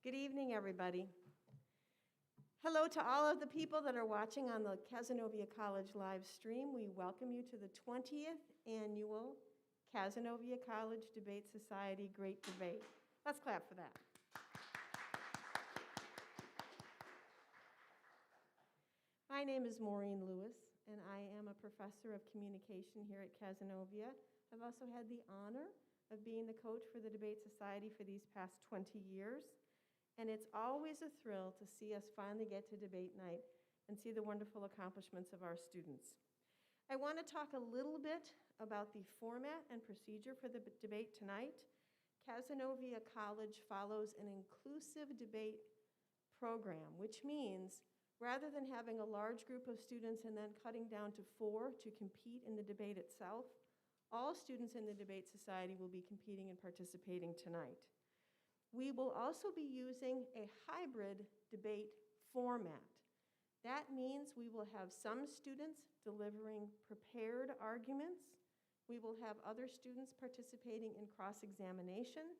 Good evening, everybody. Hello to all of the people that are watching on the Cazenovia College live stream. We welcome you to the 20th annual Cazenovia College Debate Society Great Debate. Let's clap for that. My name is Maureen Lewis, and I am a professor of communication here at Cazenovia. I've also had the honor of being the coach for the Debate Society for these past 20 years. And it's always a thrill to see us finally get to debate night and see the wonderful accomplishments of our students. I want to talk a little bit about the format and procedure for the debate tonight. Cazenovia College follows an inclusive debate program, which means rather than having a large group of students and then cutting down to 4 to compete in the debate itself, all students in the Debate Society will be competing and participating tonight. We will also be using a hybrid debate format. That means we will have some students delivering prepared arguments. We will have other students participating in cross-examination.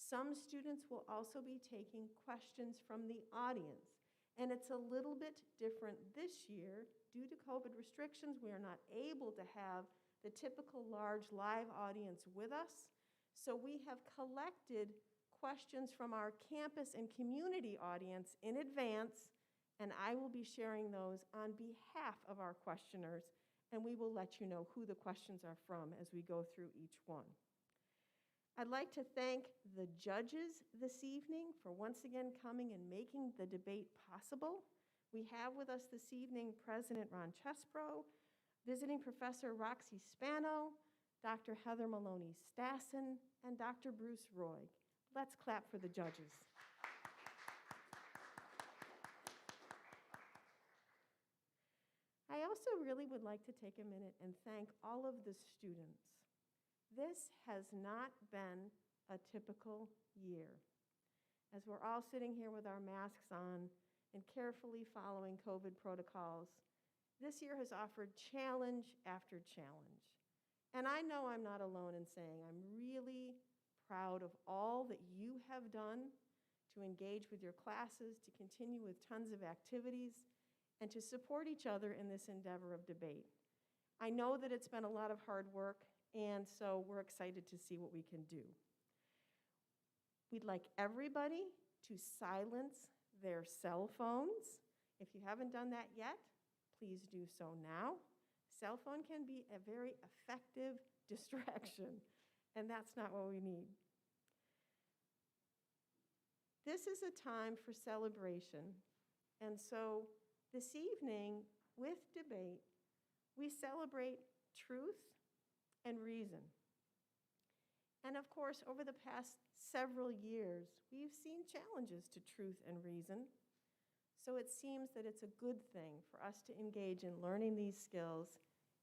Some students will also be taking questions from the audience. And it's a little bit different this year. Due to COVID restrictions, we are not able to have the typical large live audience with us. So we have collected questions from our campus and community audience in advance, and I will be sharing those on behalf of our questioners, and we will let you know who the questions are from as we go through each one. I'd like to thank the judges this evening for once again coming and making the debate possible. We have with us this evening President Ron Chesbro, visiting Professor Roxy Spano, Dr. Heather Maloney-Stassen, and Dr. Bruce Roy. Let's clap for the judges. I also really would like to take a minute and thank all of the students. This has not been a typical year. As we're all sitting here with our masks on and carefully following COVID protocols, this year has offered challenge after challenge. And I know I'm not alone in saying I'm really proud of all that you have done to engage with your classes, to continue with tons of activities, and to support each other in this endeavor of debate. I know that it's been a lot of hard work, and so we're excited to see what we can do. We'd like everybody to silence their cell phones. If you haven't done that yet, please do so now. Cell phone can be a very effective distraction, and that's not what we need. This is a time for celebration, and so this evening, with debate, we celebrate truth and reason. And of course, over the past several years, we've seen challenges to truth and reason, so it seems that it's a good thing for us to engage in learning these skills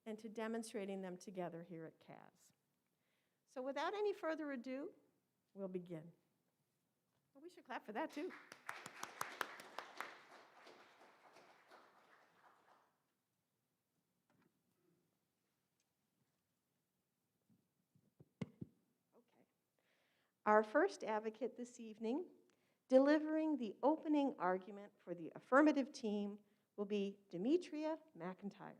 and to demonstrating them together here at CAS. So without any further ado, we'll begin. Well, we should clap for that too. Our first advocate this evening, delivering the opening argument for the affirmative team, will be Dimetria McIntyre.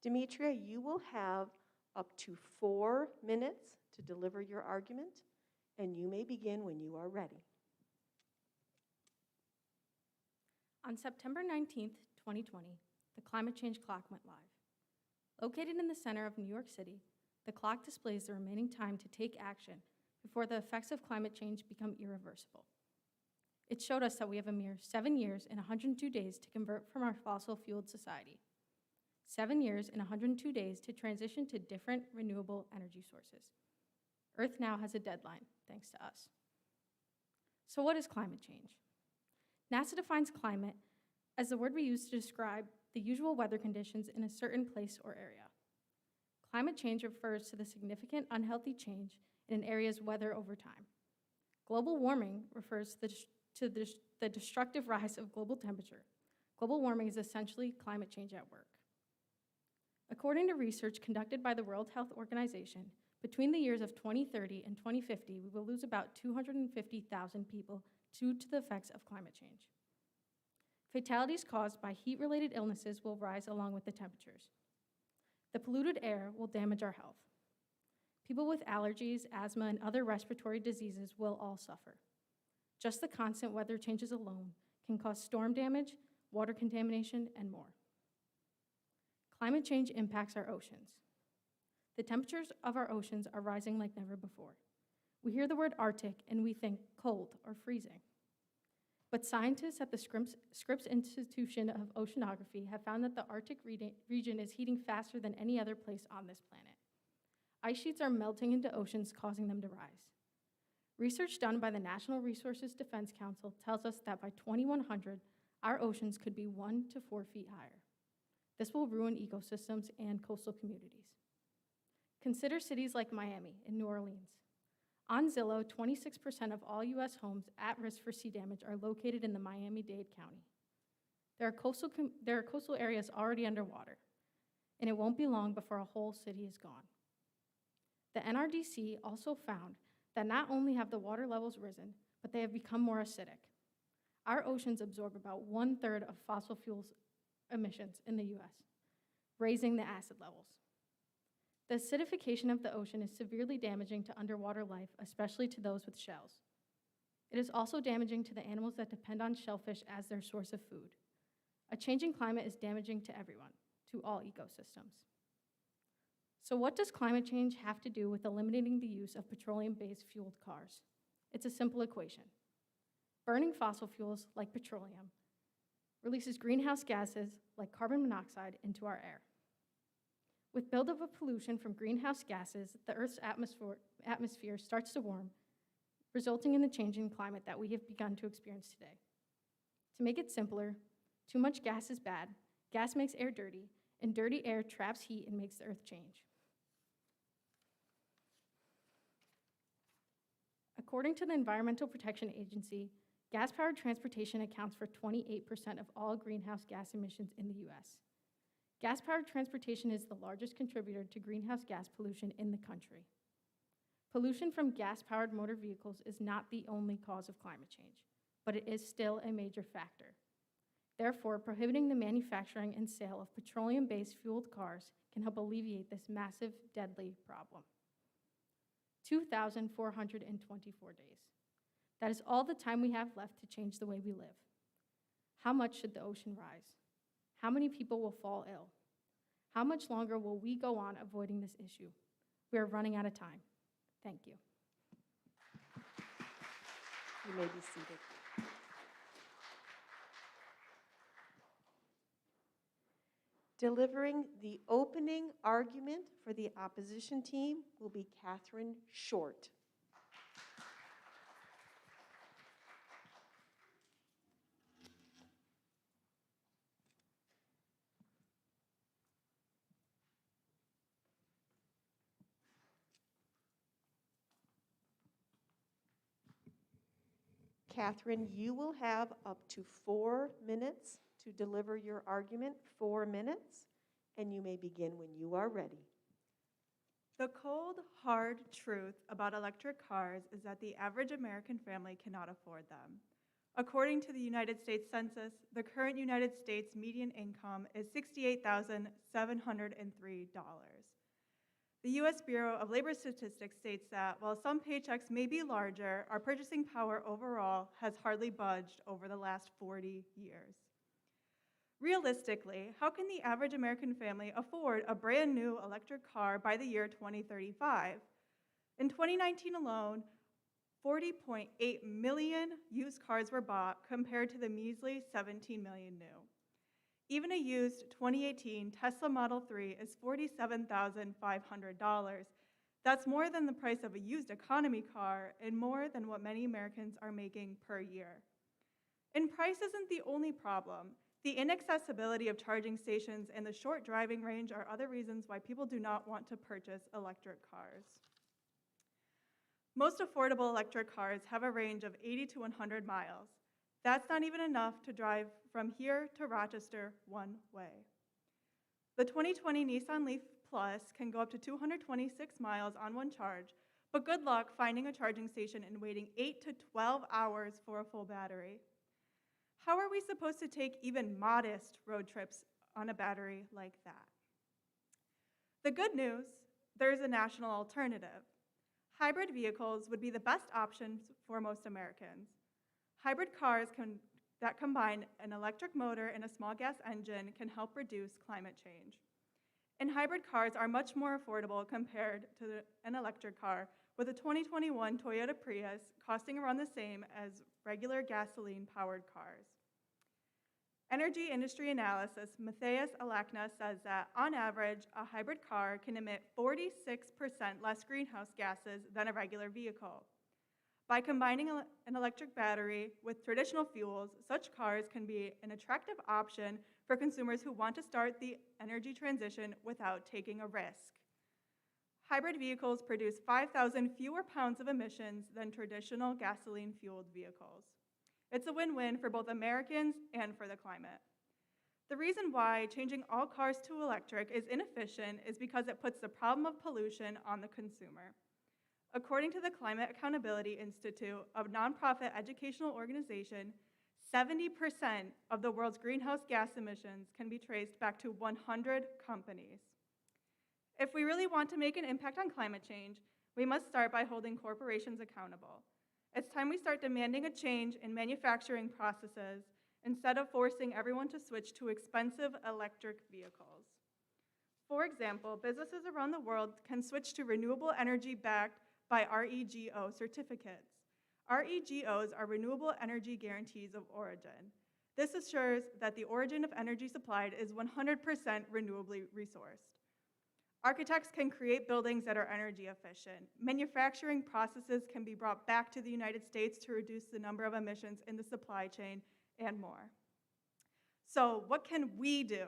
Dimetria, you will have up to 4 minutes to deliver your argument, and you may begin when you are ready. On September 19th, 2020, the climate change clock went live. Located in the center of New York City, the clock displays the remaining time to take action before the effects of climate change become irreversible. It showed us that we have a mere 7 years and 102 days to convert from our fossil-fueled society. 7 years and 102 days to transition to different renewable energy sources. Earth now has a deadline, thanks to us. So what is climate change? NASA defines climate as the word we use to describe the usual weather conditions in a certain place or area. Climate change refers to the significant unhealthy change in an area's weather over time. Global warming refers to the destructive rise of global temperature, global warming is essentially climate change at work. According to research conducted by the World Health Organization, between the years of 2030 and 2050, we will lose about 250,000 people due to the effects of climate change. Fatalities caused by heat-related illnesses will rise along with the temperatures. The polluted air will damage our health. People with allergies, asthma, and other respiratory diseases will all suffer. Just the constant weather changes alone can cause storm damage, water contamination, and more. Climate change impacts our oceans. The temperatures of our oceans are rising like never before. We hear the word Arctic and we think cold or freezing. But scientists at the Scripps Institution of Oceanography have found that the Arctic region is heating faster than any other place on this planet. Ice sheets are melting into oceans, causing them to rise. Research done by the National Resources Defense Council tells us that by 2100, our oceans could be 1 to 4 feet higher. This will ruin ecosystems and coastal communities. Consider cities like Miami and New Orleans. On Zillow, 26% of all U.S. homes at risk for sea damage are located in the Miami-Dade County. There are coastal areas already underwater, and it won't be long before a whole city is gone. The NRDC also found that not only have the water levels risen, but they have become more acidic. Our oceans absorb about 1/3 of fossil fuels emissions in the U.S., raising the acid levels. The acidification of the ocean is severely damaging to underwater life, especially to those with shells. It is also damaging to the animals that depend on shellfish as their source of food. A changing climate is damaging to everyone, to all ecosystems. So what does climate change have to do with eliminating the use of petroleum-based fueled cars? It's a simple equation. Burning fossil fuels, like petroleum, releases greenhouse gases, like carbon monoxide, into our air. With buildup of pollution from greenhouse gases, the Earth's atmosphere starts to warm, resulting in the changing climate that we have begun to experience today. To make it simpler, too much gas is bad, gas makes air dirty, and dirty air traps heat and makes the Earth change. According to the Environmental Protection Agency, gas-powered transportation accounts for 28% of all greenhouse gas emissions in the U.S. Gas-powered transportation is the largest contributor to greenhouse gas pollution in the country. Pollution from gas-powered motor vehicles is not the only cause of climate change, but it is still a major factor. Therefore, prohibiting the manufacturing and sale of petroleum-based fueled cars can help alleviate this massive, deadly problem. 2,424 days. That is all the time we have left to change the way we live. How much should the ocean rise? How many people will fall ill? How much longer will we go on avoiding this issue? We are running out of time. Thank you. You may be seated. Delivering the opening argument for the opposition team will be Kathryn Short. Kathryn, you will have up to 4 minutes to deliver your argument, 4 minutes, and you may begin when you are ready. The cold, hard truth about electric cars is that the average American family cannot afford them. According to the United States Census, the current United States median income is $68,703. The U.S. Bureau of Labor Statistics states that while some paychecks may be larger, our purchasing power overall has hardly budged over the last 40 years. Realistically, how can the average American family afford a brand new electric car by the year 2035? In 2019 alone, 40.8 million used cars were bought compared to the measly 17 million new. Even a used 2018 Tesla Model 3 is $47,500. That's more than the price of a used economy car and more than what many Americans are making per year. And price isn't the only problem. The inaccessibility of charging stations and the short driving range are other reasons why people do not want to purchase electric cars. Most affordable electric cars have a range of 80 to 100 miles. That's not even enough to drive from here to Rochester one way. The 2020 Nissan Leaf Plus can go up to 226 miles on one charge, but good luck finding a charging station and waiting 8 to 12 hours for a full battery. How are we supposed to take even modest road trips on a battery like that? The good news, there's a national alternative. Hybrid vehicles would be the best option for most Americans. Hybrid cars that combine an electric motor and a small gas engine can help reduce climate change. And hybrid cars are much more affordable compared to an electric car, with a 2021 Toyota Prius costing around the same as regular gasoline-powered cars. Energy industry analysis Matthias Alakna says that, on average, a hybrid car can emit 46% less greenhouse gases than a regular vehicle. By combining an electric battery with traditional fuels, such cars can be an attractive option for consumers who want to start the energy transition without taking a risk. Hybrid vehicles produce 5,000 fewer pounds of emissions than traditional gasoline-fueled vehicles. It's a win-win for both Americans and for the climate. The reason why changing all cars to electric is inefficient is because it puts the problem of pollution on the consumer. According to the Climate Accountability Institute, a nonprofit educational organization, 70% of the world's greenhouse gas emissions can be traced back to 100 companies. If we really want to make an impact on climate change, we must start by holding corporations accountable. It's time we start demanding a change in manufacturing processes instead of forcing everyone to switch to expensive electric vehicles. For example, businesses around the world can switch to renewable energy backed by REGO certificates. REGOs are renewable energy guarantees of origin. This assures that the origin of energy supplied is 100% renewably resourced. Architects can create buildings that are energy efficient. Manufacturing processes can be brought back to the United States to reduce the number of emissions in the supply chain, and more. So what can we do?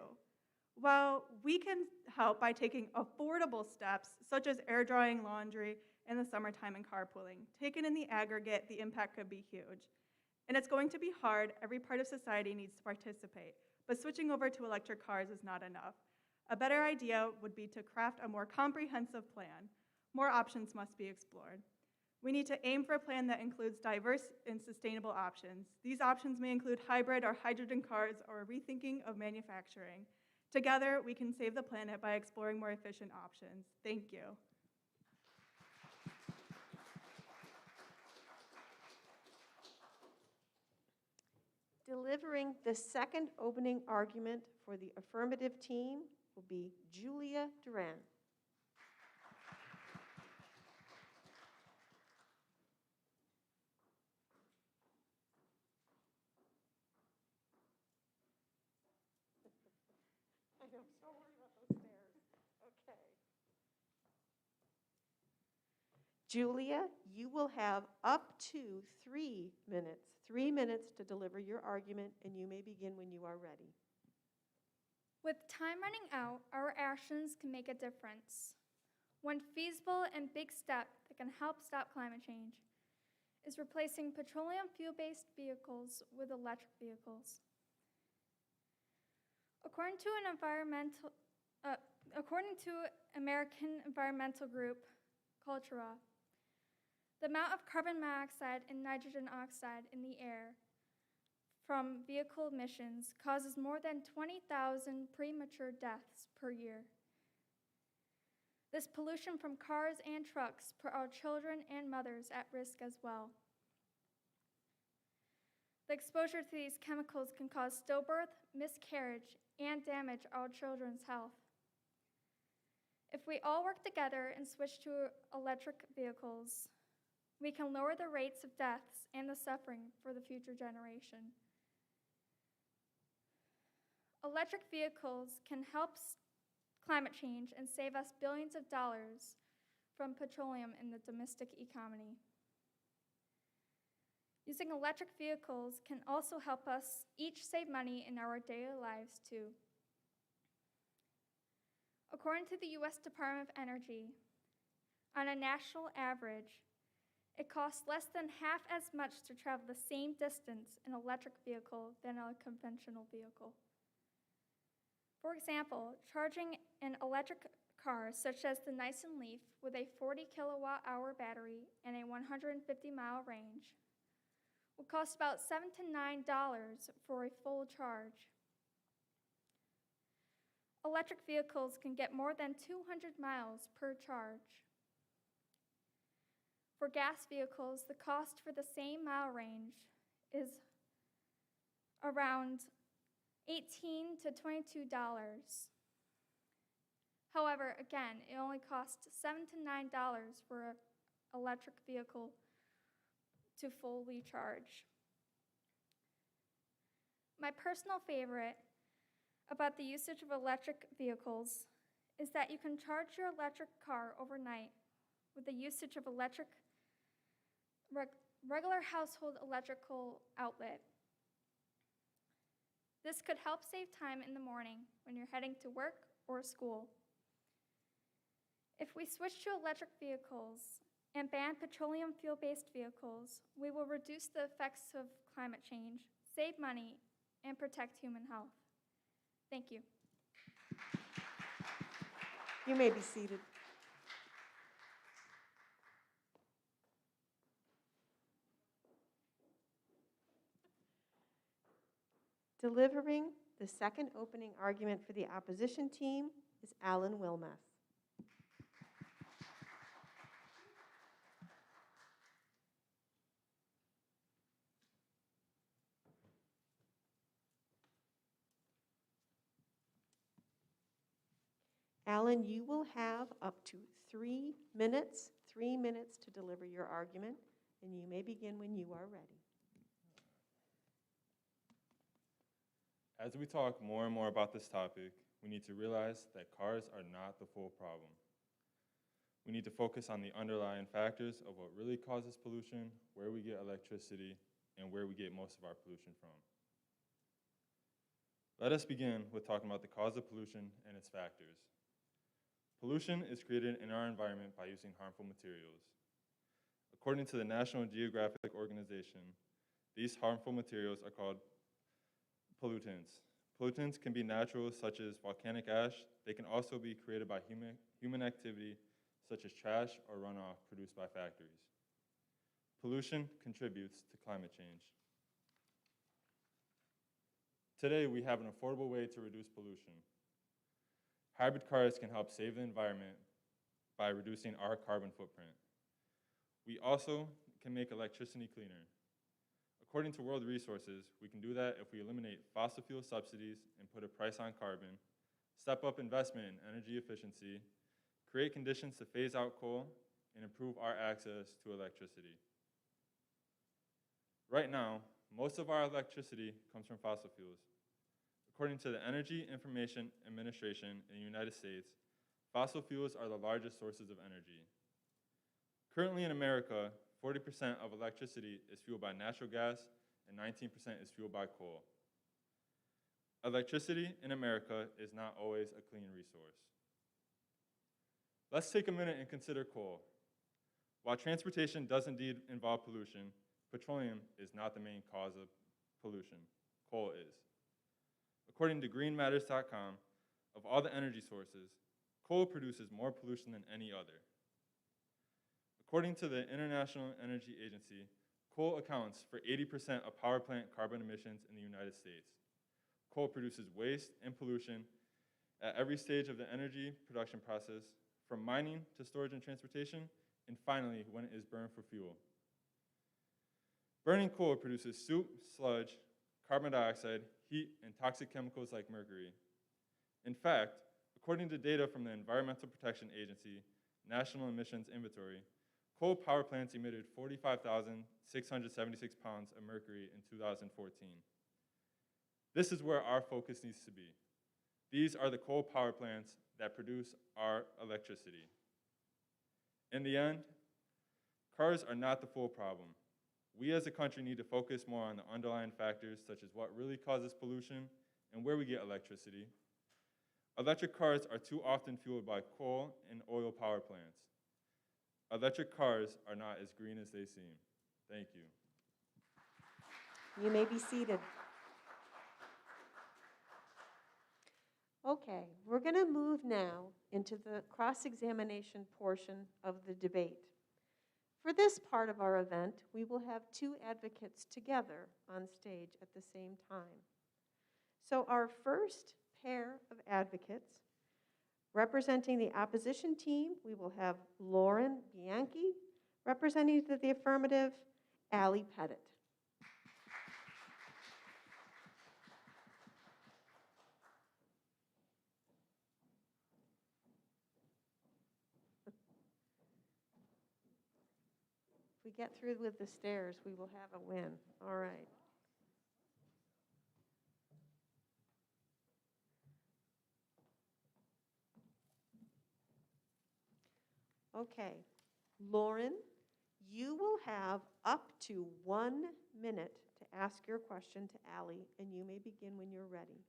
Well, we can help by taking affordable steps, such as air drying laundry in the summertime and carpooling. Taken in the aggregate, the impact could be huge. And it's going to be hard. Every part of society needs to participate. But switching over to electric cars is not enough. A better idea would be to craft a more comprehensive plan. More options must be explored. We need to aim for a plan that includes diverse and sustainable options. These options may include hybrid or hydrogen cars or a rethinking of manufacturing. Together, we can save the planet by exploring more efficient options. Thank you. Delivering the second opening argument for the affirmative team will be Julia Durran. I know, so worried about those stairs. Okay. Julia, you will have up to 3 minutes. 3 minutes to deliver your argument, and you may begin when you are ready. With time running out, our actions can make a difference. One feasible and big step that can help stop climate change is replacing petroleum fuel-based vehicles with electric vehicles. According to American environmental group Cultura, the amount of carbon monoxide and nitrogen oxide in the air from vehicle emissions causes more than 20,000 premature deaths per year. This pollution from cars and trucks put our children and mothers at risk as well. The exposure to these chemicals can cause stillbirth, miscarriage, and damage our children's health. If we all work together and switch to electric vehicles, we can lower the rates of deaths and the suffering for the future generation. Electric vehicles can help climate change and save us billions of dollars from petroleum in the domestic economy. Using electric vehicles can also help us each save money in our daily lives too. According to the U.S. Department of Energy, on a national average, It costs less than half as much to travel the same distance in an electric vehicle than a conventional vehicle. For example, charging an electric car such as the Nissan Leaf with a 40 kilowatt-hour battery and a 150-mile range would cost about $7 to $9 for a full charge. Electric vehicles can get more than 200 miles per charge. For gas vehicles, the cost for the same mile range is around $18 to $22. However, again, it only costs $7 to $9 for an electric vehicle to fully charge. My personal favorite about the usage of electric vehicles is that you can charge your electric car overnight with the usage of regular household electrical outlet. This could help save time in the morning when you're heading to work or school. If we switch to electric vehicles and ban petroleum fuel-based vehicles, we will reduce the effects of climate change, save money, and protect human health. Thank you. You may be seated. Delivering the second opening argument for the opposition team is Allan Willmes. Allan, you will have up to 3 minutes to deliver your argument, and you may begin when you are ready. As we talk more and more about this topic, we need to realize that cars are not the full problem. We need to focus on the underlying factors of what really causes pollution, where we get electricity, and where we get most of our pollution from. Let us begin with talking about the cause of pollution and its factors. Pollution is created in our environment by using harmful materials. According to the National Geographic Organization, these harmful materials are called pollutants. Pollutants can be natural, such as volcanic ash. They can also be created by human activity, such as trash or runoff produced by factories. Pollution contributes to climate change. Today, we have an affordable way to reduce pollution. Hybrid cars can help save the environment by reducing our carbon footprint. We also can make electricity cleaner. According to World Resources, we can do that if we eliminate fossil fuel subsidies and put a price on carbon, step up investment in energy efficiency, create conditions to phase out coal, and improve our access to electricity. Right now, most of our electricity comes from fossil fuels. According to the Energy Information Administration in the United States, fossil fuels are the largest sources of energy. Currently in America, 40% of electricity is fueled by natural gas and 19% is fueled by coal. Electricity in America is not always a clean resource. Let's take a minute and consider coal. While transportation does indeed involve pollution, petroleum is not the main cause of pollution. Coal is. According to greenmatters.com, of all the energy sources, coal produces more pollution than any other. According to the International Energy Agency, coal accounts for 80% of power plant carbon emissions in the United States. Coal produces waste and pollution at every stage of the energy production process, from mining to storage and transportation, and finally, when it is burned for fuel. Burning coal produces soot, sludge, carbon dioxide, heat, and toxic chemicals like mercury. In fact, according to data from the Environmental Protection Agency National Emissions Inventory, coal power plants emitted 45,676 pounds of mercury in 2014. This is where our focus needs to be. These are the coal power plants that produce our electricity. In the end, cars are not the full problem. We as a country need to focus more on the underlying factors, such as what really causes pollution and where we get electricity. Electric cars are too often fueled by coal and oil power plants. Electric cars are not as green as they seem. Thank you. You may be seated. Okay, we're going to move now into the cross-examination portion of the debate. For this part of our event, we will have two advocates together on stage at the same time. So our first pair of advocates, representing the opposition team, we will have Lauren Bianchi, representing the affirmative, Alli Pettitt. If we get through with the stairs, we will have a win. All right. Okay, Lauren, you will have up to 1 minute to ask your question to Alli, and you may begin when you're ready.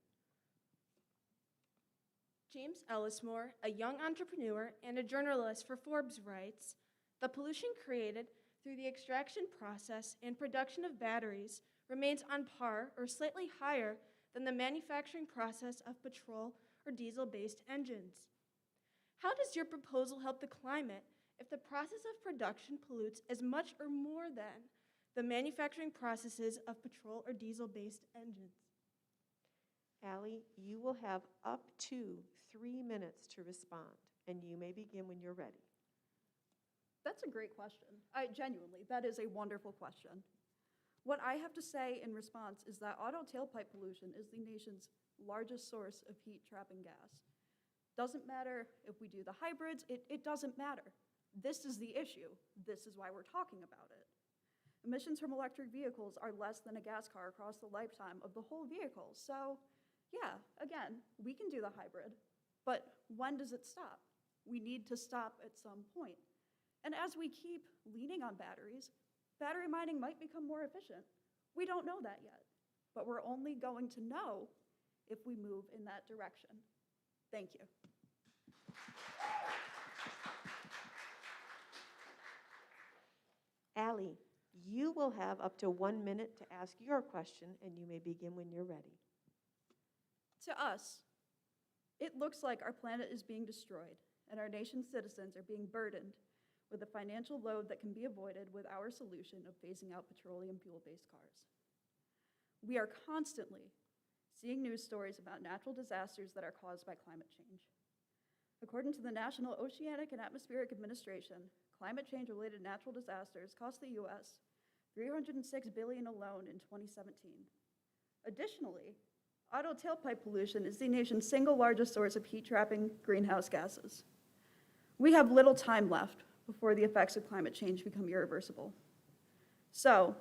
James Ellismore, a young entrepreneur and a journalist for Forbes, writes, "The pollution created through the extraction process and production of batteries remains on par or slightly higher than the manufacturing process of petrol or diesel-based engines. How does your proposal help the climate if the process of production pollutes as much or more than the manufacturing processes of petrol or diesel-based engines?" Alli, you will have up to 3 minutes to respond, and you may begin when you're ready. That's a great question. Genuinely, that is a wonderful question. What I have to say in response is that auto tailpipe pollution is the nation's largest source of heat-trapping gas. Doesn't matter if we do the hybrids, it doesn't matter. This is the issue. This is why we're talking about it. Emissions from electric vehicles are less than a gas car across the lifetime of the whole vehicle. So, yeah, again, we can do the hybrid, but when does it stop? We need to stop at some point. And as we keep leaning on batteries, battery mining might become more efficient. We don't know that yet, but we're only going to know if we move in that direction. Thank you. Alli, you will have up to 1 minute to ask your question, and you may begin when you're ready. To us, it looks like our planet is being destroyed and our nation's citizens are being burdened with a financial load that can be avoided with our solution of phasing out petroleum fuel-based cars. We are constantly seeing news stories about natural disasters that are caused by climate change. According to the National Oceanic and Atmospheric Administration, climate change-related natural disasters cost the U.S. $306 billion alone in 2017. Additionally, auto tailpipe pollution is the nation's single largest source of heat-trapping greenhouse gases. We have little time left before the effects of climate change become irreversible. So,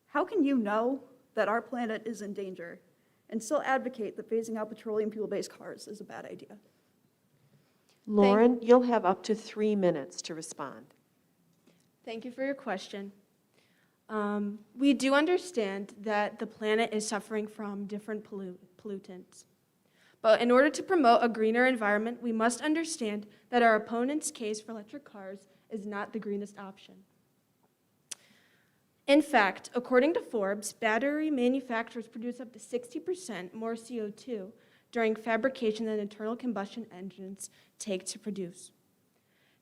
how can you know that our planet is in danger and still advocate that phasing out petroleum fuel-based cars is a bad idea? Lauren, you'll have up to 3 minutes to respond. Thank you for your question. We do understand that the planet is suffering from different pollutants. But in order to promote a greener environment, we must understand that our opponent's case for electric cars is not the greenest option. In fact, according to Forbes, battery manufacturers produce up to 60% more CO2 during fabrication than internal combustion engines take to produce.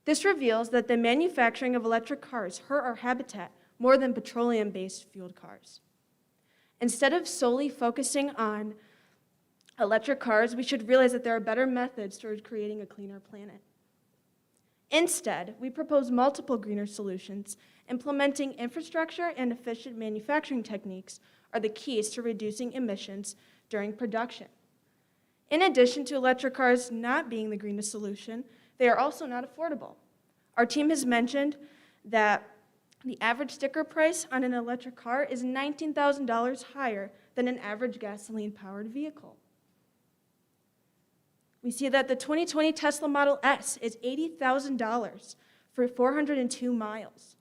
This reveals that the manufacturing of electric cars hurt our habitat more than petroleum-based fueled cars. Instead of solely focusing on electric cars, we should realize that there are better methods towards creating a cleaner planet. Instead, we propose multiple greener solutions. Implementing infrastructure and efficient manufacturing techniques are the keys to reducing emissions during production. In addition to electric cars not being the greenest solution, they are also not affordable. Our team has mentioned that the average sticker price on an electric car is $19,000 higher than an average gasoline-powered vehicle. We see that the 2020 Tesla Model S is $80,000 for 402 miles.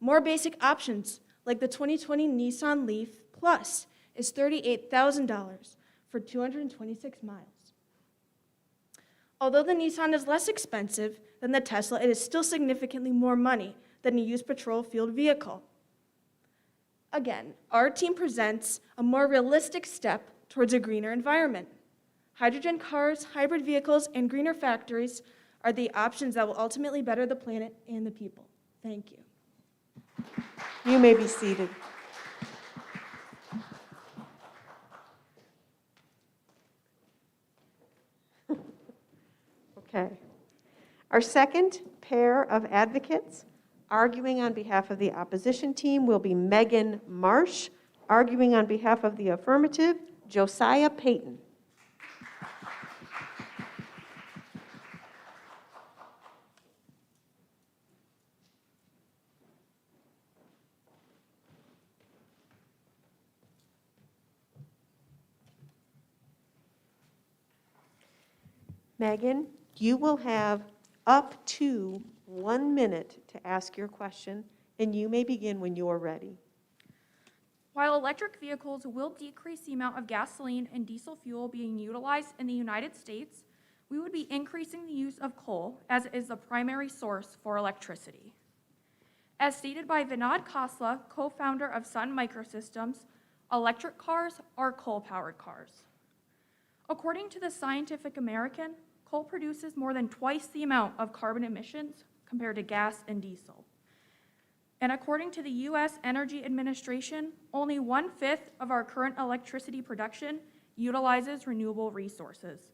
More basic options, like the 2020 Nissan Leaf Plus, is $38,000 for 226 miles. Although the Nissan is less expensive than the Tesla, it is still significantly more money than a used petrol-fueled vehicle. Again, our team presents a more realistic step towards a greener environment. Hydrogen cars, hybrid vehicles, and greener factories are the options that will ultimately better the planet and the people. Thank you. You may be seated. Okay. Our second pair of advocates arguing on behalf of the opposition team will be Meghan Marsh. Arguing on behalf of the affirmative, Josiah Payton. Meghan, you will have up to 1 minute to ask your question, and you may begin when you're ready. While electric vehicles will decrease the amount of gasoline and diesel fuel being utilized in the United States, we would be increasing the use of coal as it is the primary source for electricity. As stated by Vinod Khosla, co-founder of Sun Microsystems, electric cars are coal-powered cars. According to the Scientific American, coal produces more than twice the amount of carbon emissions compared to gas and diesel. And according to the U.S. Energy Administration, only 1/5 of our current electricity production utilizes renewable resources.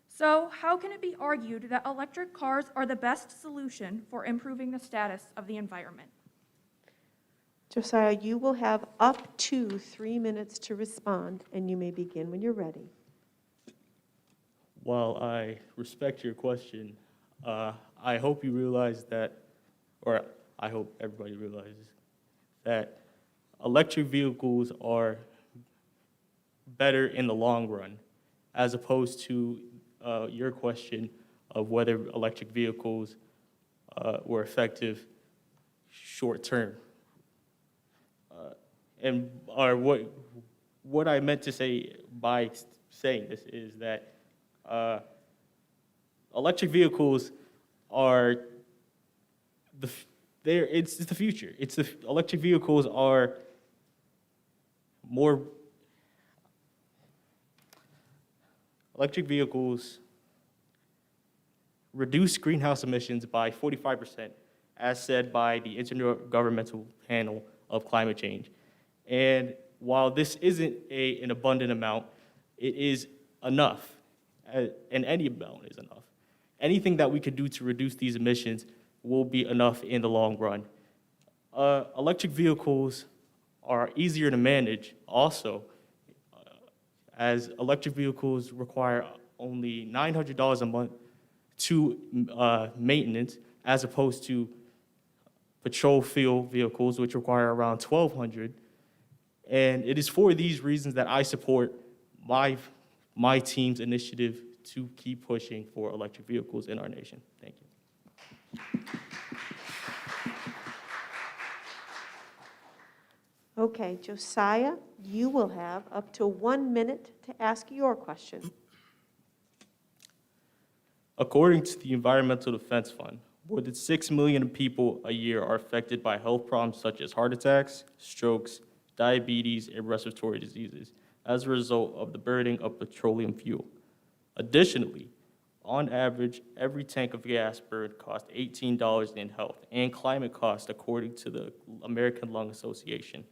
So how can it be argued that electric cars are the best solution for improving the status of the environment? Josiah, you will have up to 3 minutes to respond, and you may begin when you're ready. While I respect your question, I hope you realize that, or I hope everybody realizes that electric vehicles are better in the long run, as opposed to your question of whether electric vehicles were effective short term. What I meant to say by saying this is that electric vehicles are it's the future. Electric vehicles are more. Electric vehicles reduce greenhouse emissions by 45%, as said by the Intergovernmental Panel of Climate Change. And while this isn't an abundant amount, it is enough, and any amount is enough. Anything that we could do to reduce these emissions will be enough in the long run. Electric vehicles are easier to manage also, as electric vehicles require only $900 a month to maintenance, as opposed to petrol fuel vehicles, which require around $1,200. And it is for these reasons that I support my team's initiative to keep pushing for electric vehicles in our nation. Thank you. Okay, Josiah, you will have up to 1 minute to ask your question. According to the Environmental Defense Fund, more than 6 million people a year are affected by health problems such as heart attacks, strokes, diabetes, and respiratory diseases as a result of the burning of petroleum fuel. Additionally, on average, every tank of gas burned costs $18 in health and climate costs, according to the American Lung Association.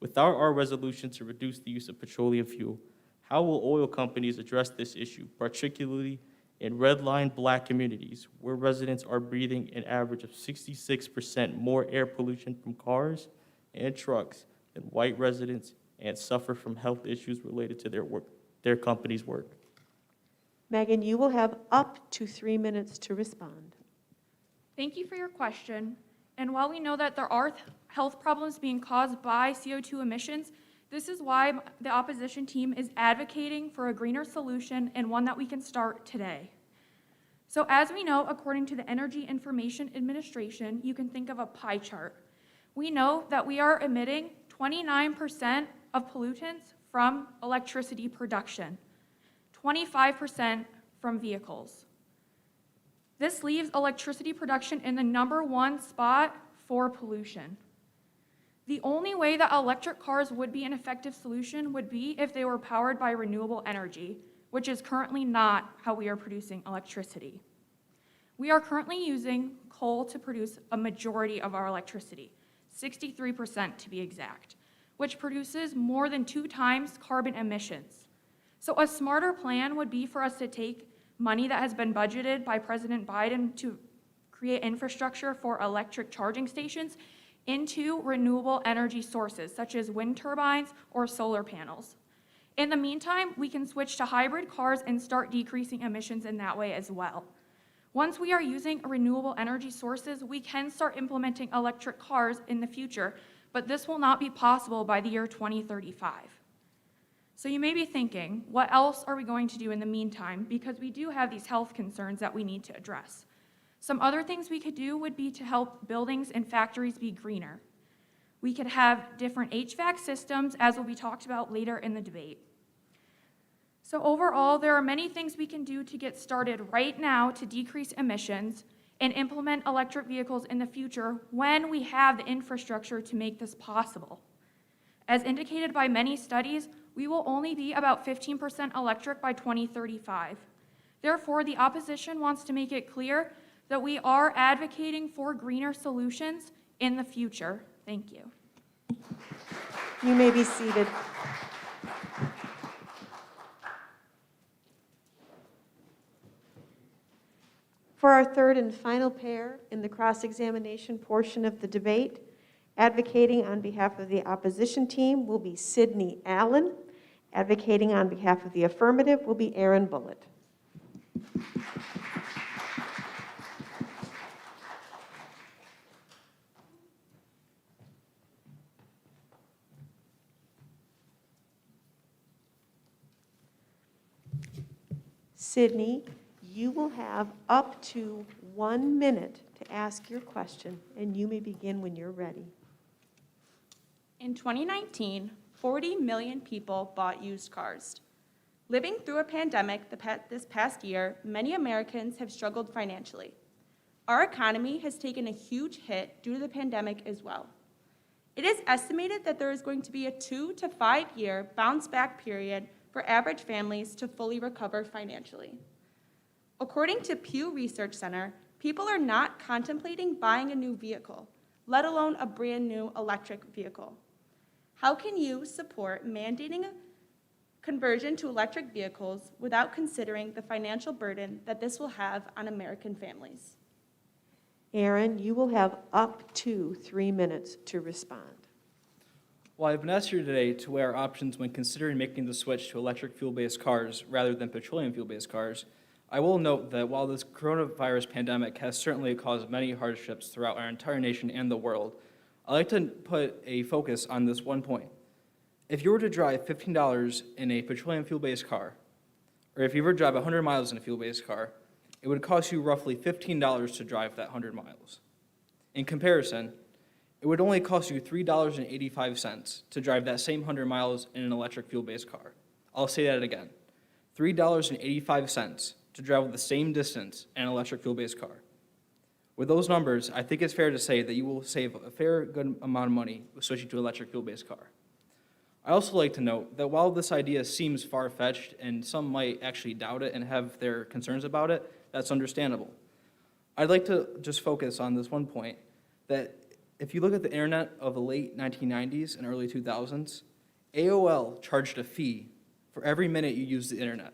Without our resolution to reduce the use of petroleum fuel, how will oil companies address this issue, particularly in red-line Black communities, where residents are breathing an average of 66% more air pollution from cars and trucks than white residents, and suffer from health issues related to their company's work? Meghan, you will have up to 3 minutes to respond. Thank you for your question. And while we know that there are health problems being caused by CO2 emissions, this is why the opposition team is advocating for a greener solution, and one that we can start today. So as we know, according to the Energy Information Administration, you can think of a pie chart. We know that we are emitting 29% of pollutants from electricity production, 25% from vehicles. This leaves electricity production in the #1 spot for pollution. The only way that electric cars would be an effective solution would be if they were powered by renewable energy, which is currently not how we are producing electricity. We are currently using coal to produce a majority of our electricity, 63% to be exact, which produces more than 2 times carbon emissions. So a smarter plan would be for us to take money that has been budgeted by President Biden to create infrastructure for electric charging stations into renewable energy sources, such as wind turbines or solar panels. In the meantime, we can switch to hybrid cars and start decreasing emissions in that way as well. Once we are using renewable energy sources, we can start implementing electric cars in the future, but this will not be possible by the year 2035. So you may be thinking, what else are we going to do in the meantime? Because we do have these health concerns that we need to address. Some other things we could do would be to help buildings and factories be greener. We could have different HVAC systems, as will be talked about later in the debate. So overall, there are many things we can do to get started right now to decrease emissions and implement electric vehicles in the future when we have the infrastructure to make this possible. As indicated by many studies, we will only be about 15% electric by 2035. Therefore, the opposition wants to make it clear that we are advocating for greener solutions in the future. Thank you. You may be seated. For our third and final pair in the cross-examination portion of the debate, advocating on behalf of the opposition team will be Sydney Allan. Advocating on behalf of the affirmative will be Aaron Bullett. Sydney, you will have up to 1 minute to ask your question, and you may begin when you're ready. In 2019, 40 million people bought used cars. Living through a pandemic this past year, many Americans have struggled financially. Our economy has taken a huge hit due to the pandemic as well. It is estimated that there is going to be a 2 to 5 year bounce back period for average families to fully recover financially. According to Pew Research Center, people are not contemplating buying a new vehicle, let alone a brand new electric vehicle. How can you support mandating a conversion to electric vehicles without considering the financial burden that this will have on American families? Aaron, you will have up to 3 minutes to respond. Well, I've been asked here today to weigh our options when considering making the switch to electric fuel-based cars rather than petroleum fuel-based cars. I will note that while this coronavirus pandemic has certainly caused many hardships throughout our entire nation and the world, I'd like to put a focus on this one point. If you were to drive $15 in a petroleum fuel-based car, or if you were to drive 100 miles in a fuel-based car, it would cost you roughly $15 to drive that 100 miles. In comparison, it would only cost you $3.85 to drive that same 100 miles in an electric fuel-based car. I'll say that again. $3.85 to travel the same distance in an electric fuel-based car. With those numbers, I think it's fair to say that you will save a fair good amount of money switching to an electric fuel-based car. I also like to note that while this idea seems far-fetched and some might actually doubt it and have their concerns about it, that's understandable. I'd like to just focus on this one point, that if you look at the internet of the late 1990s and early 2000s, AOL charged a fee for every minute you used the internet.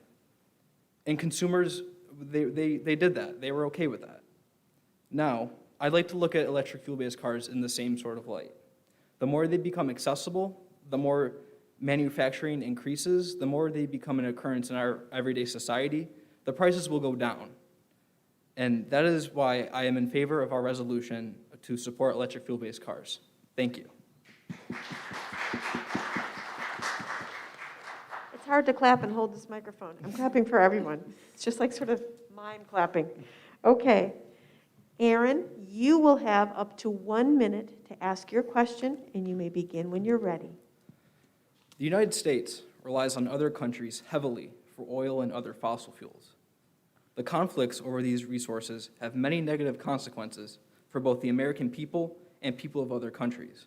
And consumers, they did that. They were okay with that. Now, I'd like to look at electric fuel-based cars in the same sort of light. The more they become accessible, the more manufacturing increases, the more they become an occurrence in our everyday society, the prices will go down. And that is why I am in favor of our resolution to support electric fuel-based cars. Thank you. It's hard to clap and hold this microphone. I'm clapping for everyone. It's just like sort of mime clapping. Okay. Aaron, you will have up to 1 minute to ask your question, and you may begin when you're ready. The United States relies on other countries heavily for oil and other fossil fuels. The conflicts over these resources have many negative consequences for both the American people and people of other countries.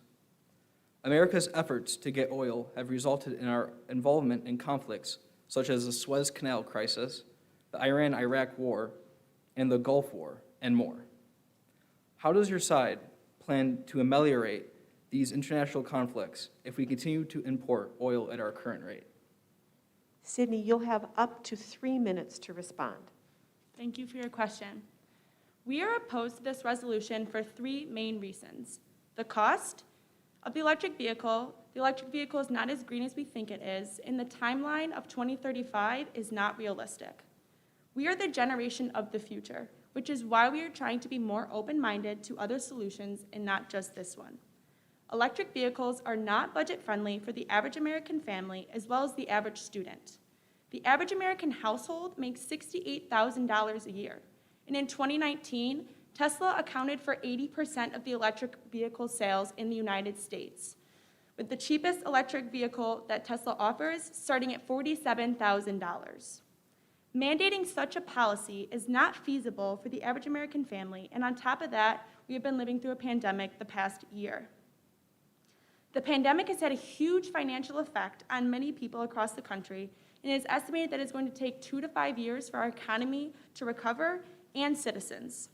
America's efforts to get oil have resulted in our involvement in conflicts such as the Suez Canal crisis, the Iran-Iraq war, and the Gulf War, and more. How does your side plan to ameliorate these international conflicts if we continue to import oil at our current rate? Sydney, you'll have up to 3 minutes to respond. Thank you for your question. We are opposed to this resolution for 3 main reasons. The cost of the electric vehicle is not as green as we think it is, and the timeline of 2035 is not realistic. We are the generation of the future, which is why we are trying to be more open-minded to other solutions and not just this one. Electric vehicles are not budget-friendly for the average American family as well as the average student. The average American household makes $68,000 a year, and in 2019, Tesla accounted for 80% of the electric vehicle sales in the United States, with the cheapest electric vehicle that Tesla offers starting at $47,000. Mandating such a policy is not feasible for the average American family, and on top of that, we have been living through a pandemic the past year. The pandemic has had a huge financial effect on many people across the country, and it is estimated that it's going to take 2 to 5 years for our economy to recover and citizens.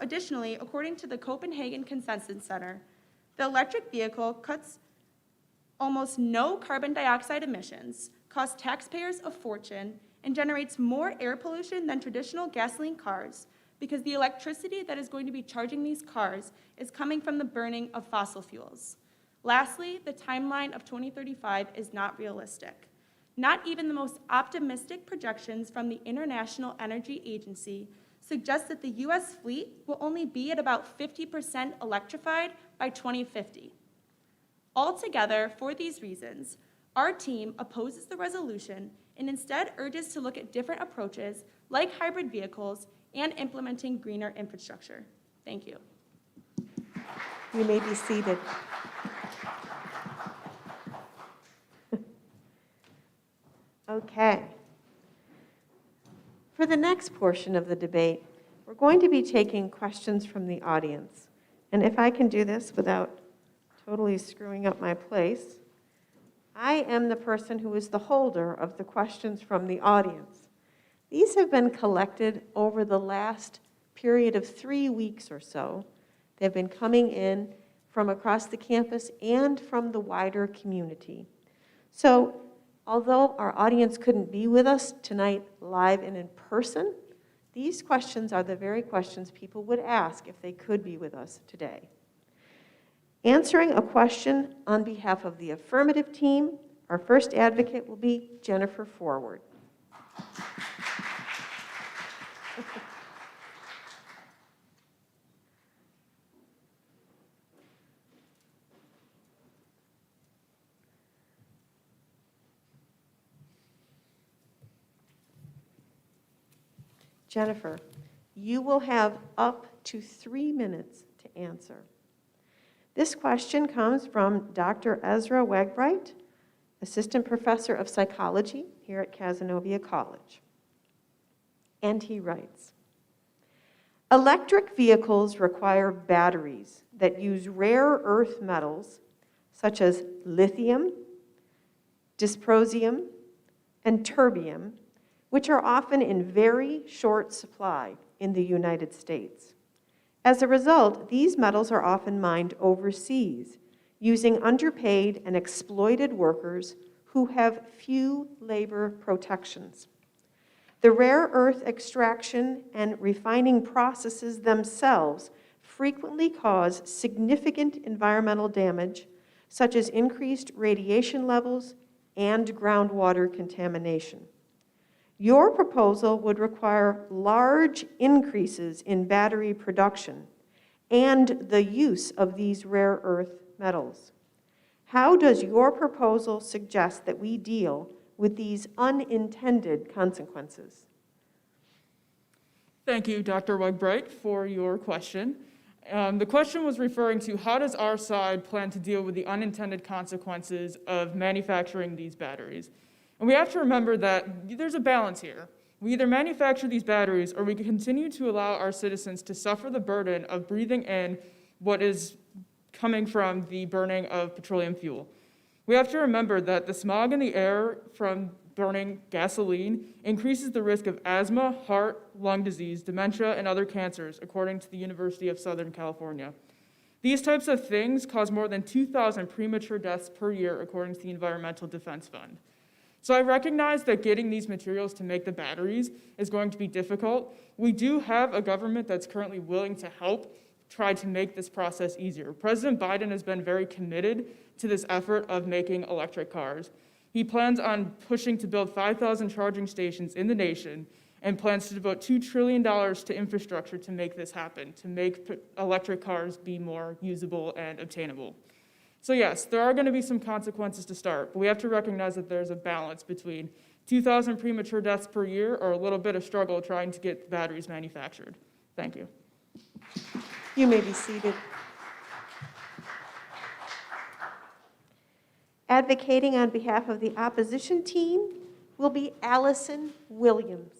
Additionally, according to the Copenhagen Consensus Center, the electric vehicle cuts almost no carbon dioxide emissions, costs taxpayers a fortune, and generates more air pollution than traditional gasoline cars because the electricity that is going to be charging these cars is coming from the burning of fossil fuels. Lastly, the timeline of 2035 is not realistic. Not even the most optimistic projections from the International Energy Agency suggest that the U.S. fleet will only be at about 50% electrified by 2050. Altogether, for these reasons, our team opposes the resolution and instead urges to look at different approaches like hybrid vehicles and implementing greener infrastructure. Thank you. You may be seated. Okay. For the next portion of the debate, we're going to be taking questions from the audience. And if I can do this without totally screwing up my place, I am the person who is the holder of the questions from the audience. These have been collected over the last period of 3 weeks or so. They've been coming in from across the campus and from the wider community. So, although our audience couldn't be with us tonight live and in person, these questions are the very questions people would ask if they could be with us today. Answering a question on behalf of the affirmative team, our first advocate will be Jennifer Forward. Jennifer, you will have up to 3 minutes to answer. This question comes from Dr. Ezra Wegbright, Assistant Professor of Psychology here at Cazenovia College. And he writes, electric vehicles require batteries that use rare earth metals such as lithium, dysprosium, and terbium, which are often in very short supply in the United States. As a result, these metals are often mined overseas, using underpaid and exploited workers who have few labor protections. The rare earth extraction and refining processes themselves frequently cause significant environmental damage, such as increased radiation levels and groundwater contamination. Your proposal would require large increases in battery production and the use of these rare earth metals. How does your proposal suggest that we deal with these unintended consequences? Thank you, Dr. Wegbright, for your question. The question was referring to how does our side plan to deal with the unintended consequences of manufacturing these batteries? And we have to remember that there's a balance here. We either manufacture these batteries or we can continue to allow our citizens to suffer the burden of breathing in what is coming from the burning of petroleum fuel. We have to remember that the smog in the air from burning gasoline increases the risk of asthma, heart, lung disease, dementia, and other cancers, according to the University of Southern California. These types of things cause more than 2,000 premature deaths per year, according to the Environmental Defense Fund. So I recognize that getting these materials to make the batteries is going to be difficult. We do have a government that's currently willing to help try to make this process easier. President Biden has been very committed to this effort of making electric cars. He plans on pushing to build 5,000 charging stations in the nation and plans to devote $2 trillion to infrastructure to make this happen, to make electric cars be more usable and obtainable. So yes, there are going to be some consequences to start, but we have to recognize that there's a balance between 2,000 premature deaths per year or a little bit of struggle trying to get batteries manufactured. Thank you. You may be seated. Advocating on behalf of the opposition team will be Alison Willmes.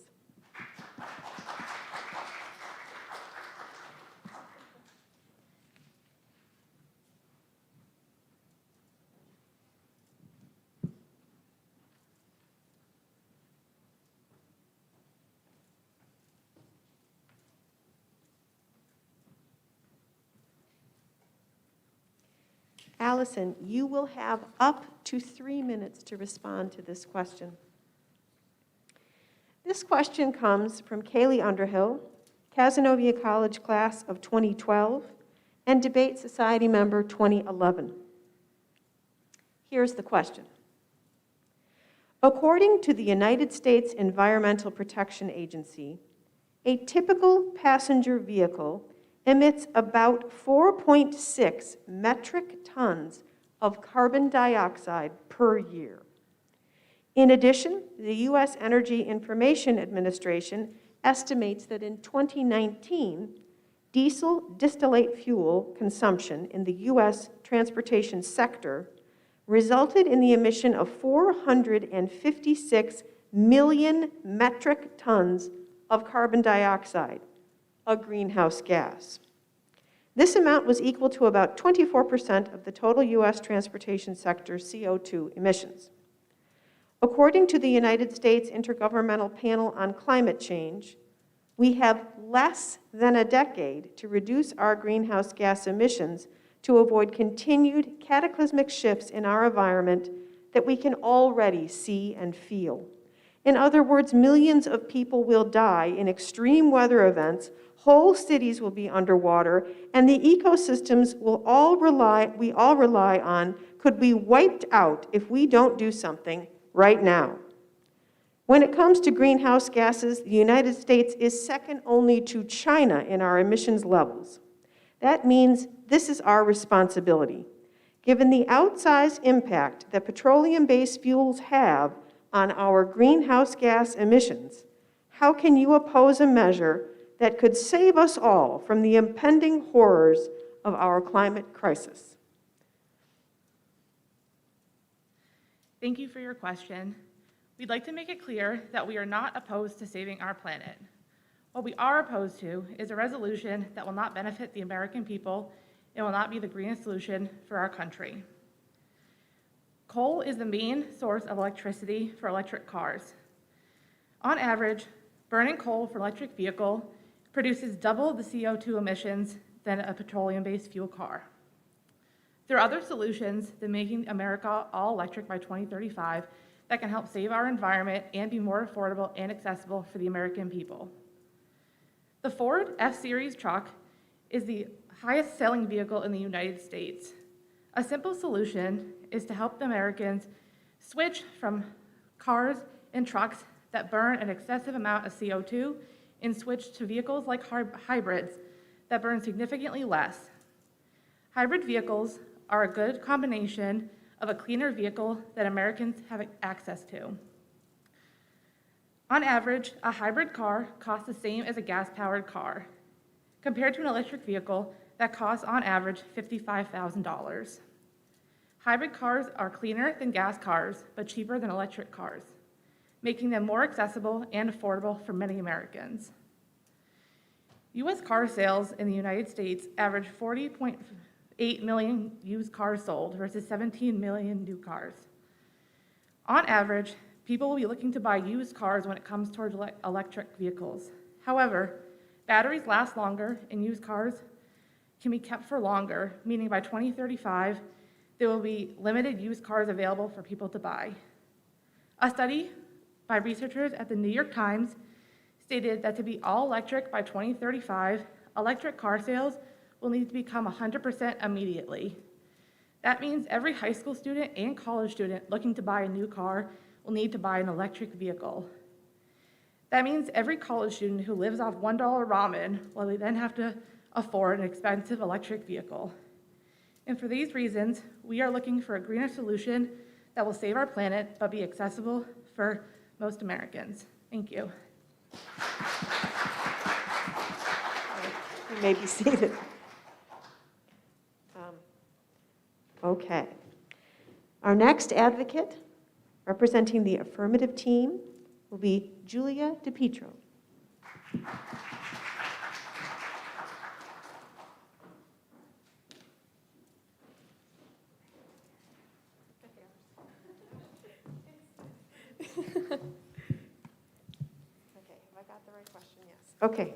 Alison, you will have up to 3 minutes to respond to this question. This question comes from Kaylee Underhill, Cazenovia College class of 2012, and Debate Society member 2011. Here's the question. According to the United States Environmental Protection Agency, a typical passenger vehicle emits about 4.6 metric tons of carbon dioxide per year. In addition, the U.S. Energy Information Administration estimates that in 2019, diesel distillate fuel consumption in the U.S. transportation sector resulted in the emission of 456 million metric tons of carbon dioxide, a greenhouse gas. This amount was equal to about 24% of the total U.S. transportation sector's CO2 emissions. According to the United States Intergovernmental Panel on Climate Change, we have less than a decade to reduce our greenhouse gas emissions to avoid continued cataclysmic shifts in our environment that we can already see and feel. In other words, millions of people will die in extreme weather events, whole cities will be underwater, and the ecosystems we all rely on could be wiped out if we don't do something right now. When it comes to greenhouse gases, the United States is second only to China in our emissions levels. That means this is our responsibility. Given the outsized impact that petroleum-based fuels have on our greenhouse gas emissions, how can you oppose a measure that could save us all from the impending horrors of our climate crisis? Thank you for your question. We'd like to make it clear that we are not opposed to saving our planet. What we are opposed to is a resolution that will not benefit the American people and will not be the greenest solution for our country. Coal is the main source of electricity for electric cars. On average, burning coal for an electric vehicle produces double the CO2 emissions than a petroleum-based fuel car. There are other solutions than making America all electric by 2035 that can help save our environment and be more affordable and accessible for the American people. The Ford F-Series truck is the highest selling vehicle in the United States. A simple solution is to help the Americans switch from cars and trucks that burn an excessive amount of CO2 and switch to vehicles like hybrids that burn significantly less. Hybrid vehicles are a good combination of a cleaner vehicle that Americans have access to. On average, a hybrid car costs the same as a gas-powered car, compared to an electric vehicle that costs on average $55,000. Hybrid cars are cleaner than gas cars, but cheaper than electric cars. making them more accessible and affordable for many Americans. U.S. car sales in the United States average 40.8 million used cars sold versus 17 million new cars. On average, people will be looking to buy used cars when it comes towards electric vehicles. However, batteries last longer and used cars can be kept for longer, meaning by 2035, there will be limited used cars available for people to buy. A study by researchers at the New York Times stated that to be all electric by 2035, electric car sales will need to become 100% immediately. That means every high school student and college student looking to buy a new car will need to buy an electric vehicle. That means every college student who lives off $1 ramen will then have to afford an expensive electric vehicle. And for these reasons, we are looking for a greener solution that will save our planet but be accessible for most Americans. Thank you. You may be seated. Okay. Our next advocate, representing the Affirmative Team, will be Julia DePietro. Okay.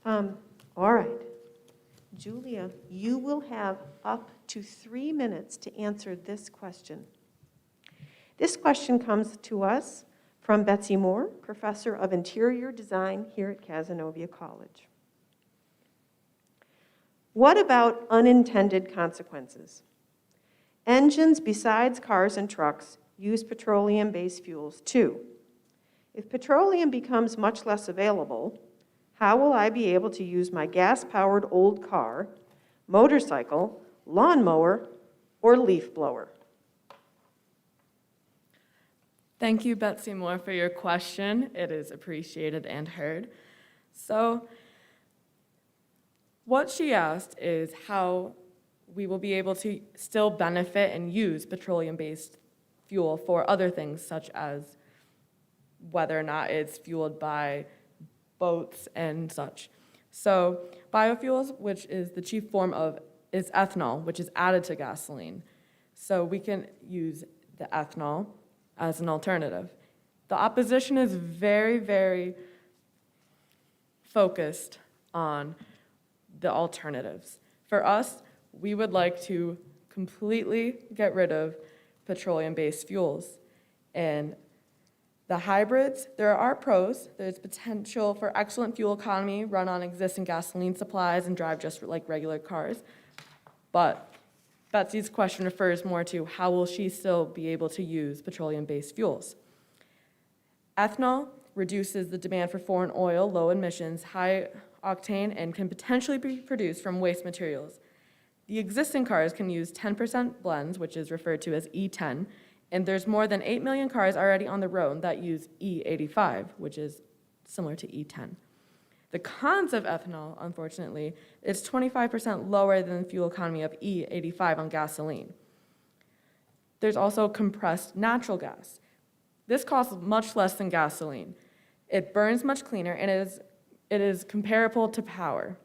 All right. Julia, you will have up to 3 minutes to answer this question. This question comes to us from Betsy Moore, Professor of Interior Design here at Cazenovia College. What about unintended consequences? Engines besides cars and trucks use petroleum-based fuels too. If petroleum becomes much less available, how will I be able to use my gas-powered old car, motorcycle, lawnmower, or leaf blower? Thank you, Betsy Moore, for your question. It is appreciated and heard. So, what she asked is how we will be able to still benefit and use petroleum-based fuel for other things, such as whether or not it's fueled by boats and such. So biofuels, which is the chief form of, is ethanol, which is added to gasoline. So we can use the ethanol as an alternative. The opposition is very, very focused on the alternatives. For us, we would like to completely get rid of petroleum-based fuels. And the hybrids, there are pros. There's potential for excellent fuel economy, run on existing gasoline supplies, and drive just like regular cars. But Betsy's question refers more to how will she still be able to use petroleum-based fuels. Ethanol reduces the demand for foreign oil, low emissions, high octane, and can potentially be produced from waste materials. The existing cars can use 10% blends, which is referred to as E10, and there's more than 8 million cars already on the road that use E85, which is similar to E10. The cons of ethanol, unfortunately, is 25% lower than the fuel economy of E85 on gasoline. There's also compressed natural gas. This costs much less than gasoline. It burns much cleaner, and it is comparable to power.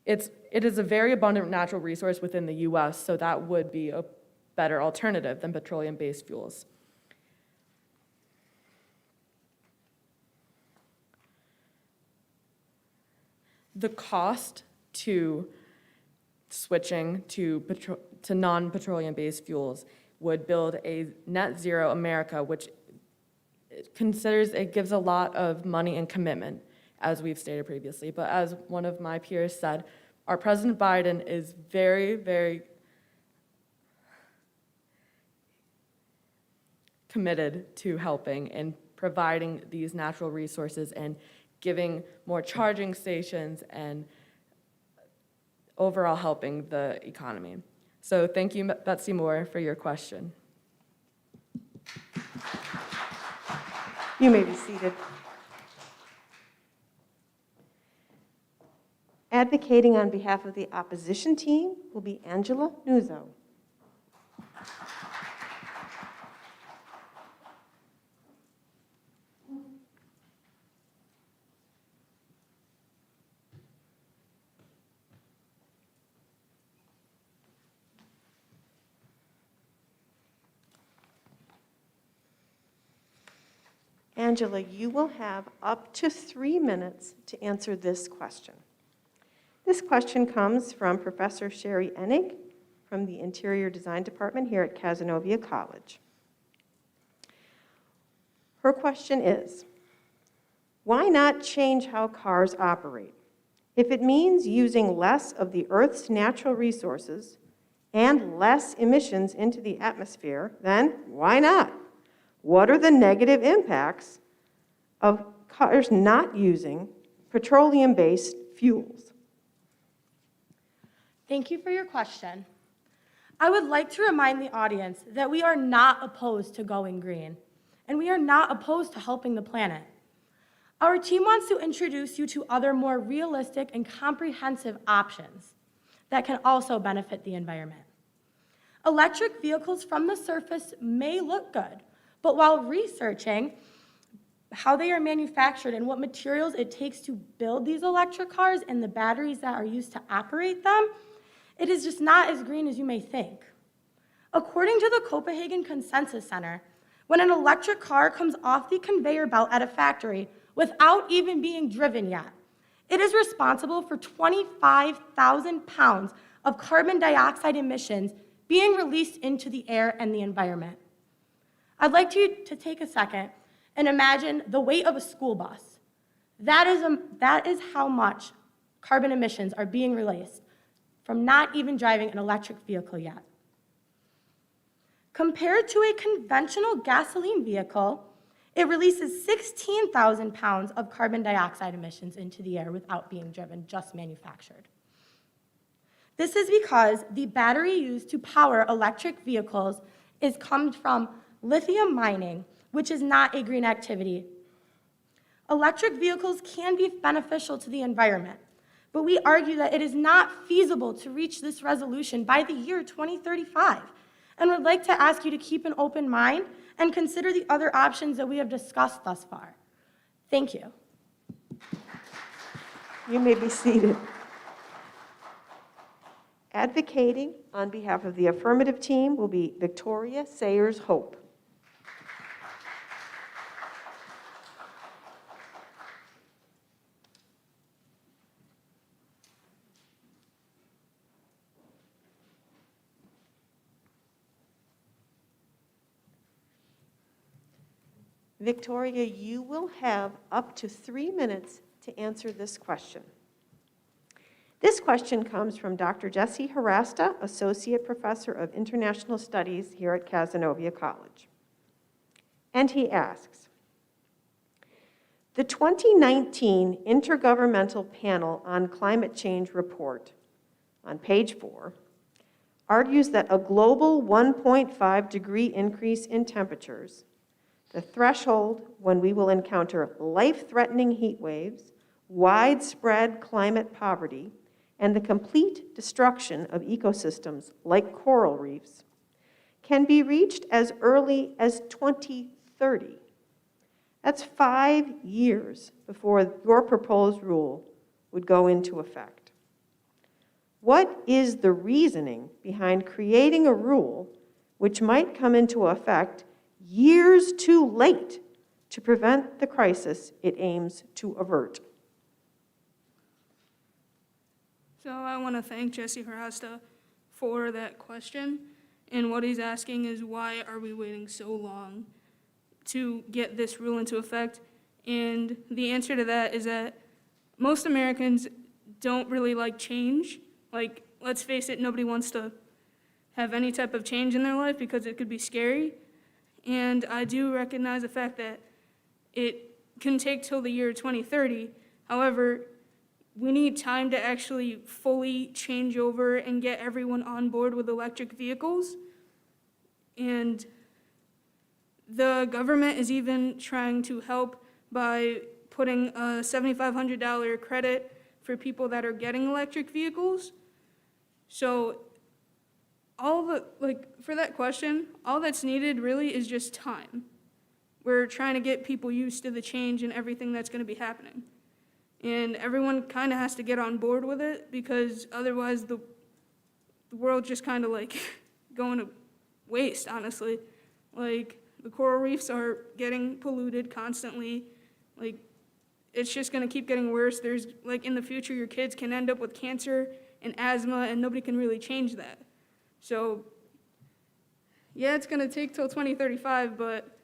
It is a very abundant natural resource within the U.S., so that would be a better alternative than petroleum-based fuels. The cost to switching to non-petroleum-based fuels would build a net zero America, which it gives a lot of money and commitment, as we've stated previously. But as one of my peers said, our President Biden is very, very committed to helping and providing these natural resources and giving more charging stations and overall helping the economy. So thank you, Betsy Moore, for your question. You may be seated. Advocating on behalf of the opposition team will be Angela Nuzzo. Angela, you will have up to 3 minutes to answer this question. This question comes from Professor Sherry Enig from the Interior Design Department here at Cazenovia College. Her question is, why not change how cars operate? If it means using less of the Earth's natural resources and less emissions into the atmosphere, then why not? What are the negative impacts of cars not using petroleum-based fuels? Thank you for your question. I would like to remind the audience that we are not opposed to going green, and we are not opposed to helping the planet. Our team wants to introduce you to other more realistic and comprehensive options that can also benefit the environment. Electric vehicles from the surface may look good, but while researching how they are manufactured and what materials it takes to build these electric cars and the batteries that are used to operate them, it is just not as green as you may think. According to the Copenhagen Consensus Center, when an electric car comes off the conveyor belt at a factory without even being driven yet, it is responsible for 25,000 pounds of carbon dioxide emissions being released into the air and the environment. I'd like you to take a second and imagine the weight of a school bus. That is how much carbon emissions are being released from not even driving an electric vehicle yet. Compared to a conventional gasoline vehicle, it releases 16,000 pounds of carbon dioxide emissions into the air without being driven, just manufactured. This is because the battery used to power electric vehicles comes from lithium mining, which is not a green activity. Electric vehicles can be beneficial to the environment, but we argue that it is not feasible to reach this resolution by the year 2035, and would like to ask you to keep an open mind and consider the other options that we have discussed thus far. Thank you. You may be seated. Advocating on behalf of the affirmative team will be Victoria Sayers-Hope. Victoria, you will have up to 3 minutes to answer this question. This question comes from Dr. Jesse Harasta, Associate Professor of International Studies here at Cazenovia College. And he asks, the 2019 Intergovernmental Panel on Climate Change report on page 4 argues that a global 1.5 degree increase in temperatures, the threshold when we will encounter life-threatening heat waves, widespread climate poverty, and the complete destruction of ecosystems like coral reefs, can be reached as early as 2030. That's 5 years before your proposed rule would go into effect. What is the reasoning behind creating a rule which might come into effect years too late to prevent the crisis it aims to avert? So I want to thank Jesse Harasta for that question. And what he's asking is, why are we waiting so long to get this rule into effect? And the answer to that is that most Americans don't really like change. Like, let's face it, nobody wants to have any type of change in their life because it could be scary. And I do recognize the fact that it can take till the year 2030. However, we need time to actually fully change over and get everyone on board with electric vehicles. And the government is even trying to help by putting a $7,500 credit for people that are getting electric vehicles. So for that question, all that's needed really is just time. We're trying to get people used to the change and everything that's going to be happening. And everyone kind of has to get on board with it, because otherwise the world just kind of like going to waste, honestly. Like, The coral reefs are getting polluted constantly. Like, it's just gonna keep getting worse. There's, like, in the future, your kids can end up with cancer and asthma, and nobody can really change that. So, yeah, it's gonna take till 2035, but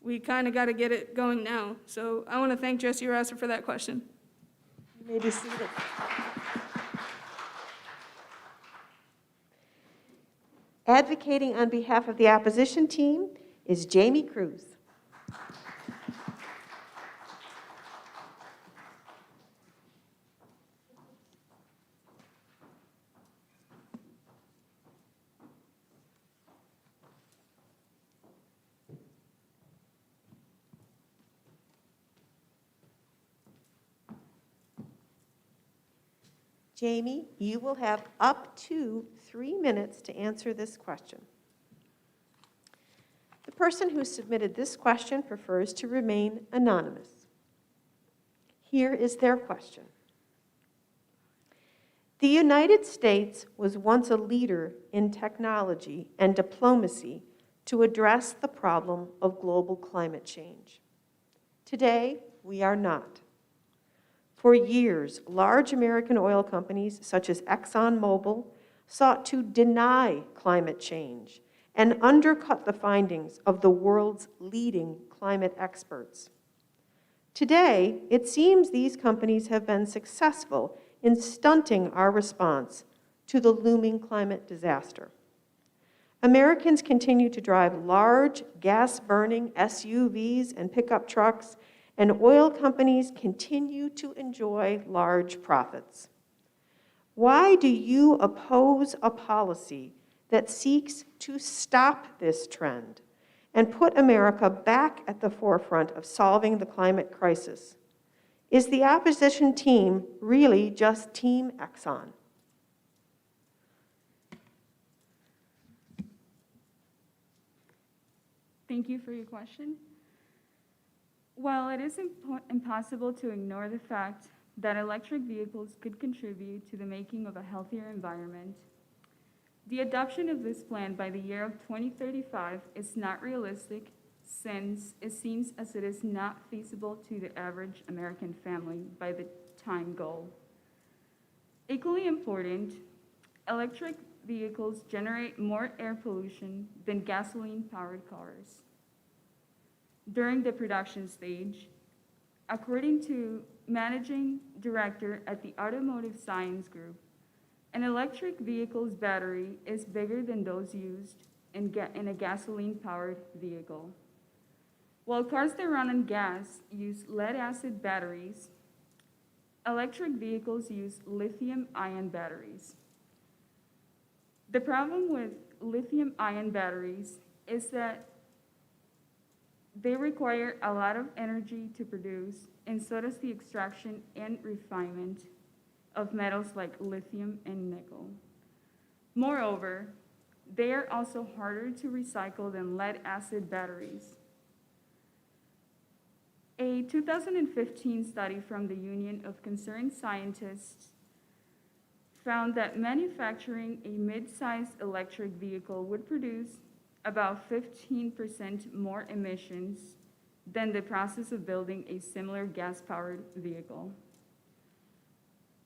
we kind of got to get it going now. So I want to thank Jesse Rasser for that question. You may be seated. Advocating on behalf of the opposition team is Jeimy Cruz. Jeimy, you will have up to 3 minutes to answer this question. The person who submitted this question prefers to remain anonymous. Here is their question. The United States was once a leader in technology and diplomacy to address the problem of global climate change. Today, we are not. For years, large American oil companies such as ExxonMobil sought to deny climate change and undercut the findings of the world's leading climate experts. Today, it seems these companies have been successful in stunting our response to the looming climate disaster. Americans continue to drive large, gas-burning SUVs and pickup trucks, and oil companies continue to enjoy large profits. Why do you oppose a policy that seeks to stop this trend and put America back at the forefront of solving the climate crisis? Is the opposition team really just Team Exxon? Thank you for your question. While it is impossible to ignore the fact that electric vehicles could contribute to the making of a healthier environment, the adoption of this plan by the year of 2035 is not realistic, since it seems as it is not feasible to the average American family by the time goal. Equally important, electric vehicles generate more air pollution than gasoline-powered cars. During the production stage, according to managing director at the Automotive Science Group, an electric vehicle's battery is bigger than those used in a gasoline-powered vehicle. While cars that run on gas use lead-acid batteries, electric vehicles use lithium-ion batteries. The problem with lithium-ion batteries is that they require a lot of energy to produce, and so does the extraction and refinement of metals like lithium and nickel. Moreover, they are also harder to recycle than lead-acid batteries. A 2015 study from the Union of Concerned Scientists found that manufacturing a mid-sized electric vehicle would produce about 15% more emissions than the process of building a similar gas-powered vehicle.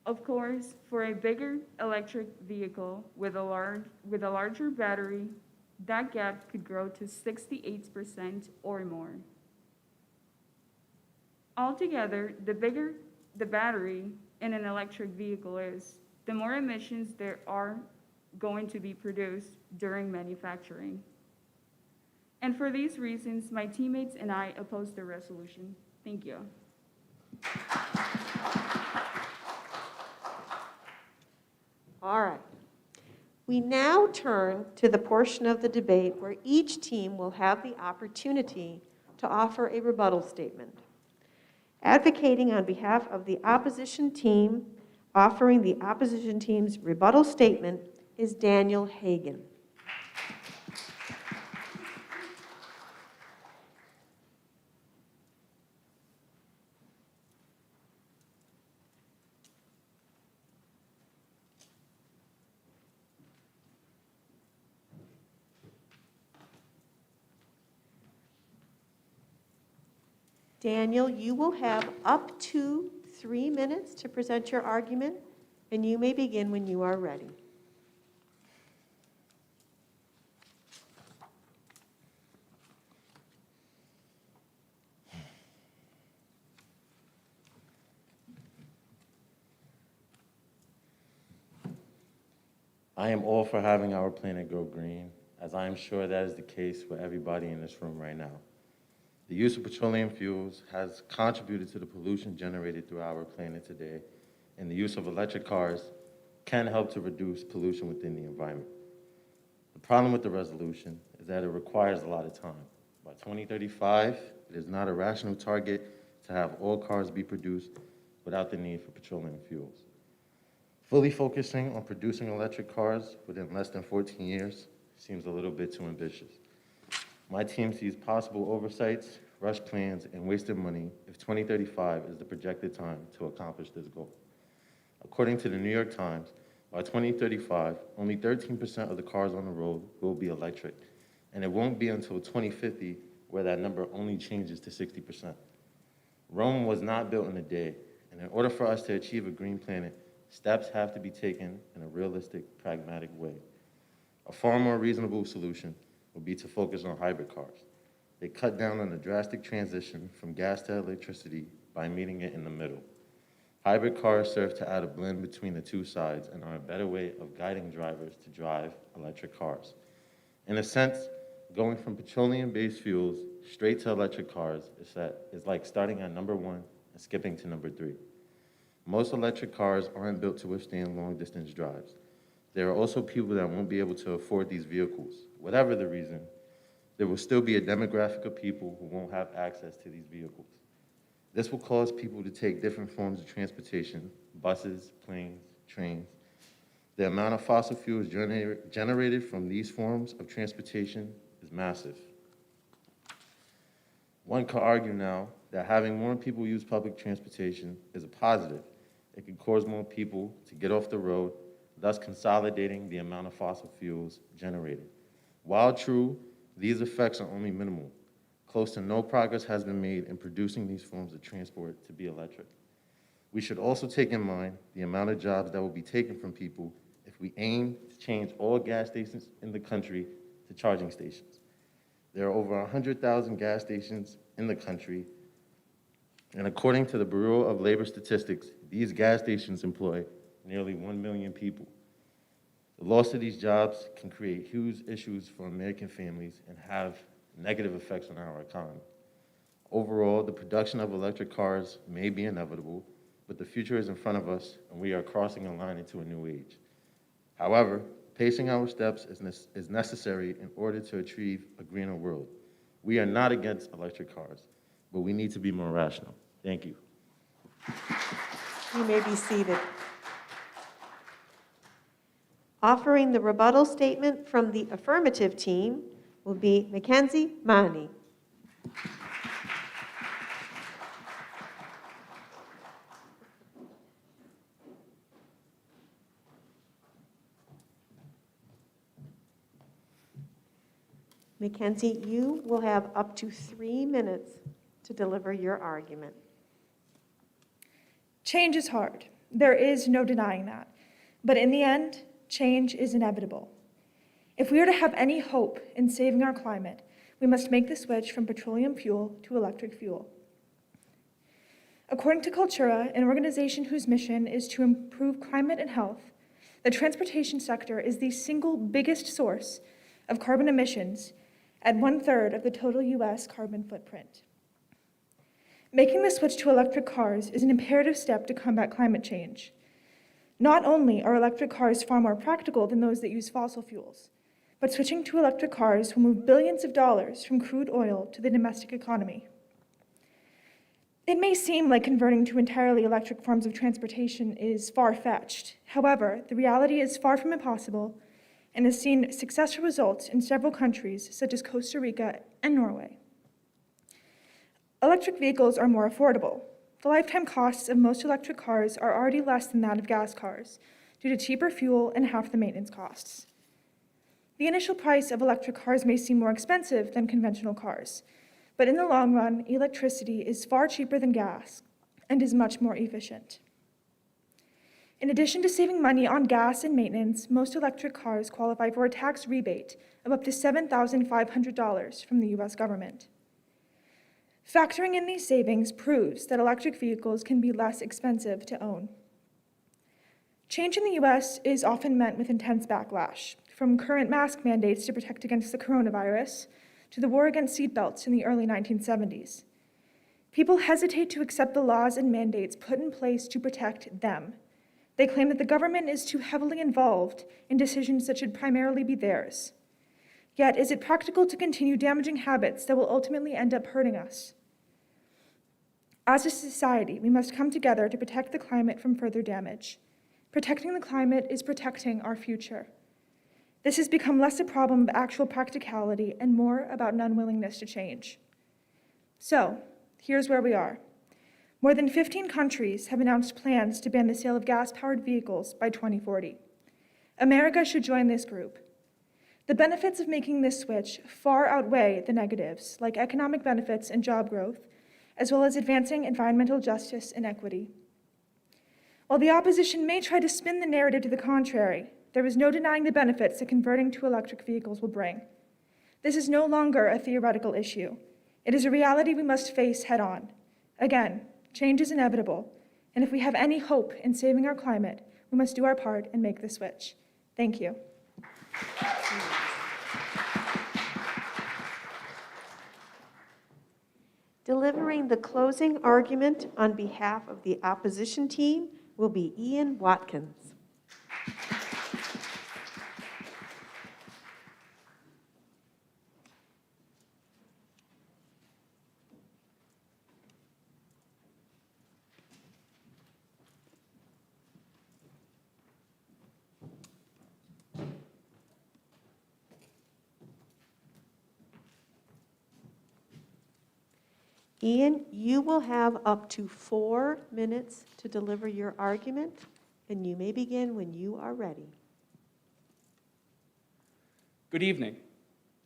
Of course, for a bigger electric vehicle with a larger battery, that gap could grow to 68% or more. Altogether, the bigger the battery in an electric vehicle is, the more emissions there are going to be produced during manufacturing. And for these reasons, my teammates and I oppose the resolution. Thank you. All right. We now turn to the portion of the debate where each team will have the opportunity to offer a rebuttal statement. Advocating on behalf of the opposition team, offering the opposition team's rebuttal statement is Daniel Hagan. Daniel, you will have up to 3 minutes to present your argument, and you may begin when you are ready. I am all for having our planet go green, as I am sure that is the case for everybody in this room right now. The use of petroleum fuels has contributed to the pollution generated through our planet today, and the use of electric cars can help to reduce pollution within the environment. The problem with the resolution is that it requires a lot of time. By 2035, it is not a rational target to have all cars be produced without the need for petroleum fuels. Fully focusing on producing electric cars within less than 14 years seems a little bit too ambitious. My team sees possible oversights, rushed plans, and wasted money if 2035 is the projected time to accomplish this goal. According to the New York Times, by 2035, only 13% of the cars on the road will be electric, and it won't be until 2050 where that number only changes to 60%. Rome was not built in a day, and in order for us to achieve a green planet, steps have to be taken in a realistic, pragmatic way. A far more reasonable solution would be to focus on hybrid cars. They cut down on the drastic transition from gas to electricity by meeting it in the middle. Hybrid cars serve to add a blend between the two sides and are a better way of guiding drivers to drive electric cars. In a sense, going from petroleum-based fuels straight to electric cars is like starting at number 1 and skipping to number 3. Most electric cars aren't built to withstand long-distance drives. There are also people that won't be able to afford these vehicles. Whatever the reason, there will still be a demographic of people who won't have access to these vehicles. This will cause people to take different forms of transportation, buses, planes, trains. The amount of fossil fuels generated from these forms of transportation is massive. One could argue now that having more people use public transportation is a positive. It could cause more people to get off the road, thus consolidating the amount of fossil fuels generated. While true, these effects are only minimal. Close to no progress has been made in producing these forms of transport to be electric. We should also take in mind the amount of jobs that will be taken from people if we aim to change all gas stations in the country to charging stations. There are over 100,000 gas stations in the country, and according to the Bureau of Labor Statistics, these gas stations employ nearly 1 million people. The loss of these jobs can create huge issues for American families and have negative effects on our economy. Overall, the production of electric cars may be inevitable, but the future is in front of us, and we are crossing a line into a new age. However, pacing our steps is necessary in order to achieve a greener world. We are not against electric cars, but we need to be more rational. Thank you. You may be seated. Offering the rebuttal statement from the affirmative team will be Mackenzie, Mahony. Mackenzie, you will have up to 3 minutes to deliver your argument. Change is hard. There is no denying that. But in the end, change is inevitable. If we are to have any hope in saving our climate, we must make the switch from petroleum fuel to electric fuel. According to Cultura, an organization whose mission is to improve climate and health, the transportation sector is the single biggest source of carbon emissions at 1/3 of the total U.S. carbon footprint. Making the switch to electric cars is an imperative step to combat climate change. Not only are electric cars far more practical than those that use fossil fuels, but switching to electric cars will move billions of dollars from crude oil to the domestic economy. It may seem like converting to entirely electric forms of transportation is far-fetched. However, the reality is far from impossible and has seen successful results in several countries, such as Costa Rica and Norway. Electric vehicles are more affordable. The lifetime costs of most electric cars are already less than that of gas cars due to cheaper fuel and half the maintenance costs. The initial price of electric cars may seem more expensive than conventional cars, But in the long run, electricity is far cheaper than gas and is much more efficient. In addition to saving money on gas and maintenance, most electric cars qualify for a tax rebate of up to $7,500 from the US government. Factoring in these savings proves that electric vehicles can be less expensive to own. Change in the US is often met with intense backlash, from current mask mandates to protect against the coronavirus to the war against seatbelts in the early 1970s. People hesitate to accept the laws and mandates put in place to protect them. They claim that the government is too heavily involved in decisions that should primarily be theirs. Yet, is it practical to continue damaging habits that will ultimately end up hurting us? As a society, we must come together to protect the climate from further damage. Protecting the climate is protecting our future. This has become less a problem of actual practicality and more about an unwillingness to change. So, here's where we are. More than 15 countries have announced plans to ban the sale of gas-powered vehicles by 2040. America should join this group. The benefits of making this switch far outweigh the negatives, like economic benefits and job growth, as well as advancing environmental justice and equity. While the opposition may try to spin the narrative to the contrary, there is no denying the benefits that converting to electric vehicles will bring. This is no longer a theoretical issue. It is a reality we must face head-on. Again, change is inevitable, and if we have any hope in saving our climate, we must do our part and make the switch. Thank you. Delivering the closing argument on behalf of the opposition team will be Ian Watkins. Ian, you will have up to 4 minutes to deliver your argument, and you may begin when you are ready. Good evening.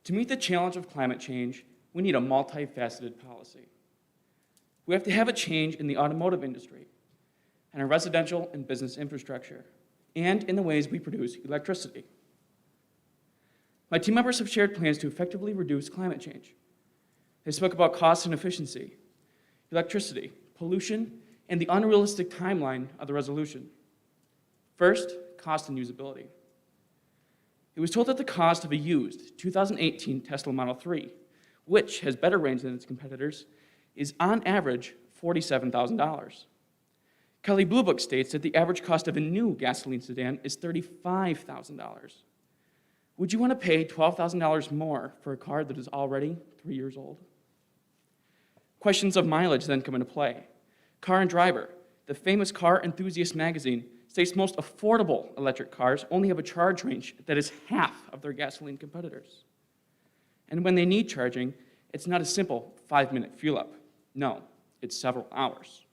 To meet the challenge of climate change, we need a multifaceted policy. We have to have a change in the automotive industry, and our residential and business infrastructure, and in the ways we produce electricity. My team members have shared plans to effectively reduce climate change. They spoke about cost and efficiency, electricity, pollution, and the unrealistic timeline of the resolution. First, cost and usability. It was told that the cost of a used 2018 Tesla Model 3, which has better range than its competitors, is on average $47,000. Kelley Blue Book states that the average cost of a new gasoline sedan is $35,000. Would you want to pay $12,000 more for a car that is already 3 years old? Questions of mileage then come into play. Car and Driver, the famous car enthusiast magazine, states most affordable electric cars only have a charge range that is half of their gasoline competitors. And when they need charging, it's not a simple 5-minute fuel up. No, it's several hours.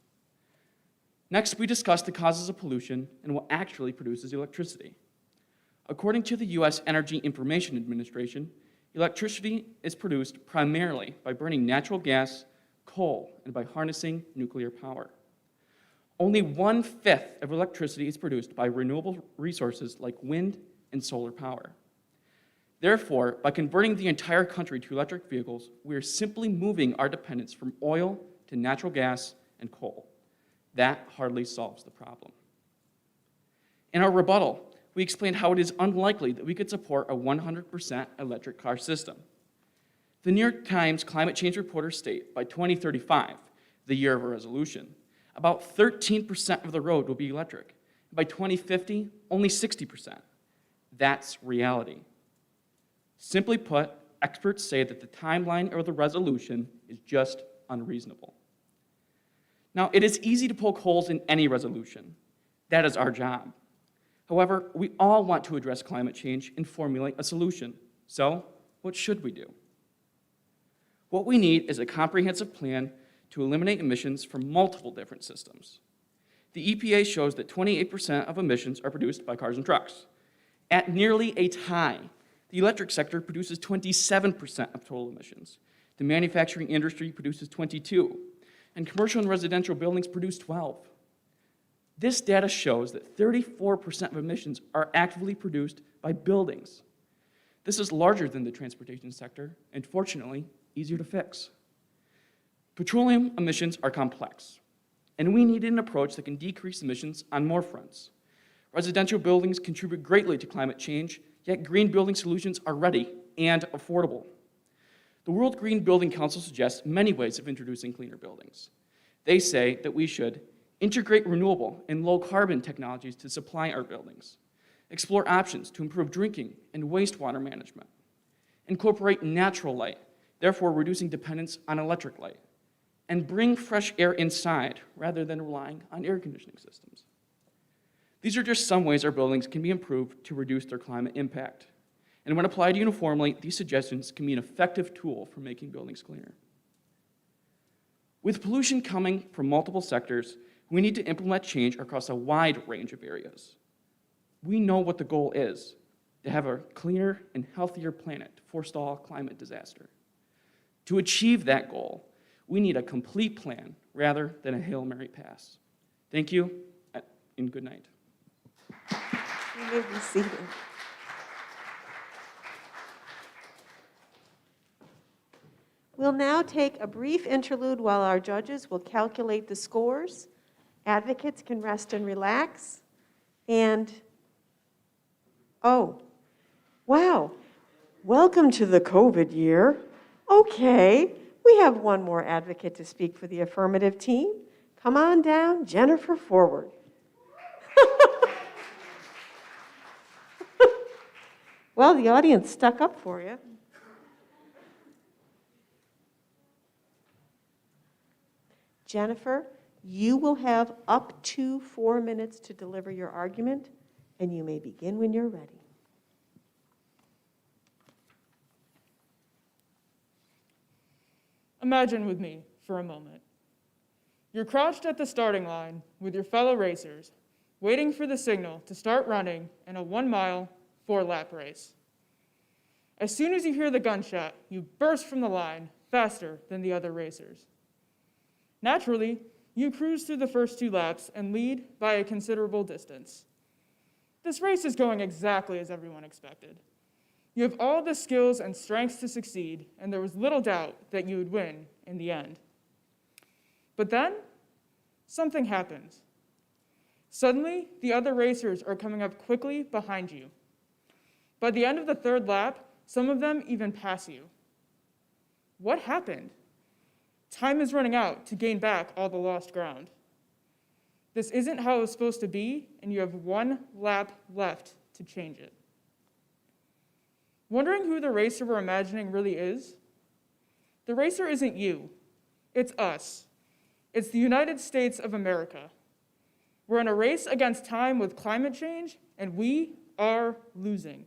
Next, we discuss the causes of pollution and what actually produces electricity. According to the U.S. Energy Information Administration, electricity is produced primarily by burning natural gas, coal, and by harnessing nuclear power. Only 1/5 of electricity is produced by renewable resources like wind and solar power. Therefore, by converting the entire country to electric vehicles, we are simply moving our dependence from oil to natural gas and coal. That hardly solves the problem. In our rebuttal, we explained how it is unlikely that we could support a 100% electric car system. The New York Times climate change reporters state by 2035, the year of a resolution, about 13% of the road will be electric. By 2050, only 60%. That's reality. Simply put, experts say that the timeline of the resolution is just unreasonable. Now, it is easy to poke holes in any resolution. That is our job. However, we all want to address climate change and formulate a solution. So, what should we do? What we need is a comprehensive plan to eliminate emissions from multiple different systems. The EPA shows that 28% of emissions are produced by cars and trucks. At nearly a tie, the electric sector produces 27% of total emissions. The manufacturing industry produces 22, and commercial and residential buildings produce 12. This data shows that 34% of emissions are actively produced by buildings. This is larger than the transportation sector, and fortunately, easier to fix. Petroleum emissions are complex, and we need an approach that can decrease emissions on more fronts. Residential buildings contribute greatly to climate change, yet green building solutions are ready and affordable. The World Green Building Council suggests many ways of introducing cleaner buildings. They say that we should integrate renewable and low-carbon technologies to supply our buildings, explore options to improve drinking and wastewater management, incorporate natural light, therefore reducing dependence on electric light, and bring fresh air inside rather than relying on air conditioning systems. These are just some ways our buildings can be improved to reduce their climate impact. And when applied uniformly, these suggestions can be an effective tool for making buildings cleaner. With pollution coming from multiple sectors, we need to implement change across a wide range of areas. We know what the goal is, to have a cleaner and healthier planet to forestall climate disaster. To achieve that goal, we need a complete plan rather than a Hail Mary pass. Thank you, and good night. You may be seated. We'll now take a brief interlude while our judges will calculate the scores. Advocates can rest and relax. And, oh, wow, welcome to the COVID year. Okay, we have one more advocate to speak for the affirmative team. Come on down, Jennifer, forward. Well, the audience stuck up for you. Jennifer, you will have up to 4 minutes to deliver your argument, and you may begin when you're ready. Imagine with me for a moment. You're crouched at the starting line with your fellow racers, waiting for the signal to start running in a 1-mile, 4-lap race. As soon as you hear the gunshot, you burst from the line faster than the other racers. Naturally, you cruise through the first 2 laps and lead by a considerable distance. This race is going exactly as everyone expected. You have all the skills and strengths to succeed, and there was little doubt that you would win in the end. But then, something happens. Suddenly, the other racers are coming up quickly behind you. By the end of the 3rd lap, some of them even pass you. What happened? Time is running out to gain back all the lost ground. This isn't how it was supposed to be, and you have 1 lap left to change it. Wondering who the racer we're imagining really is? The racer isn't you. It's us. It's the United States of America. We're in a race against time with climate change, and we are losing.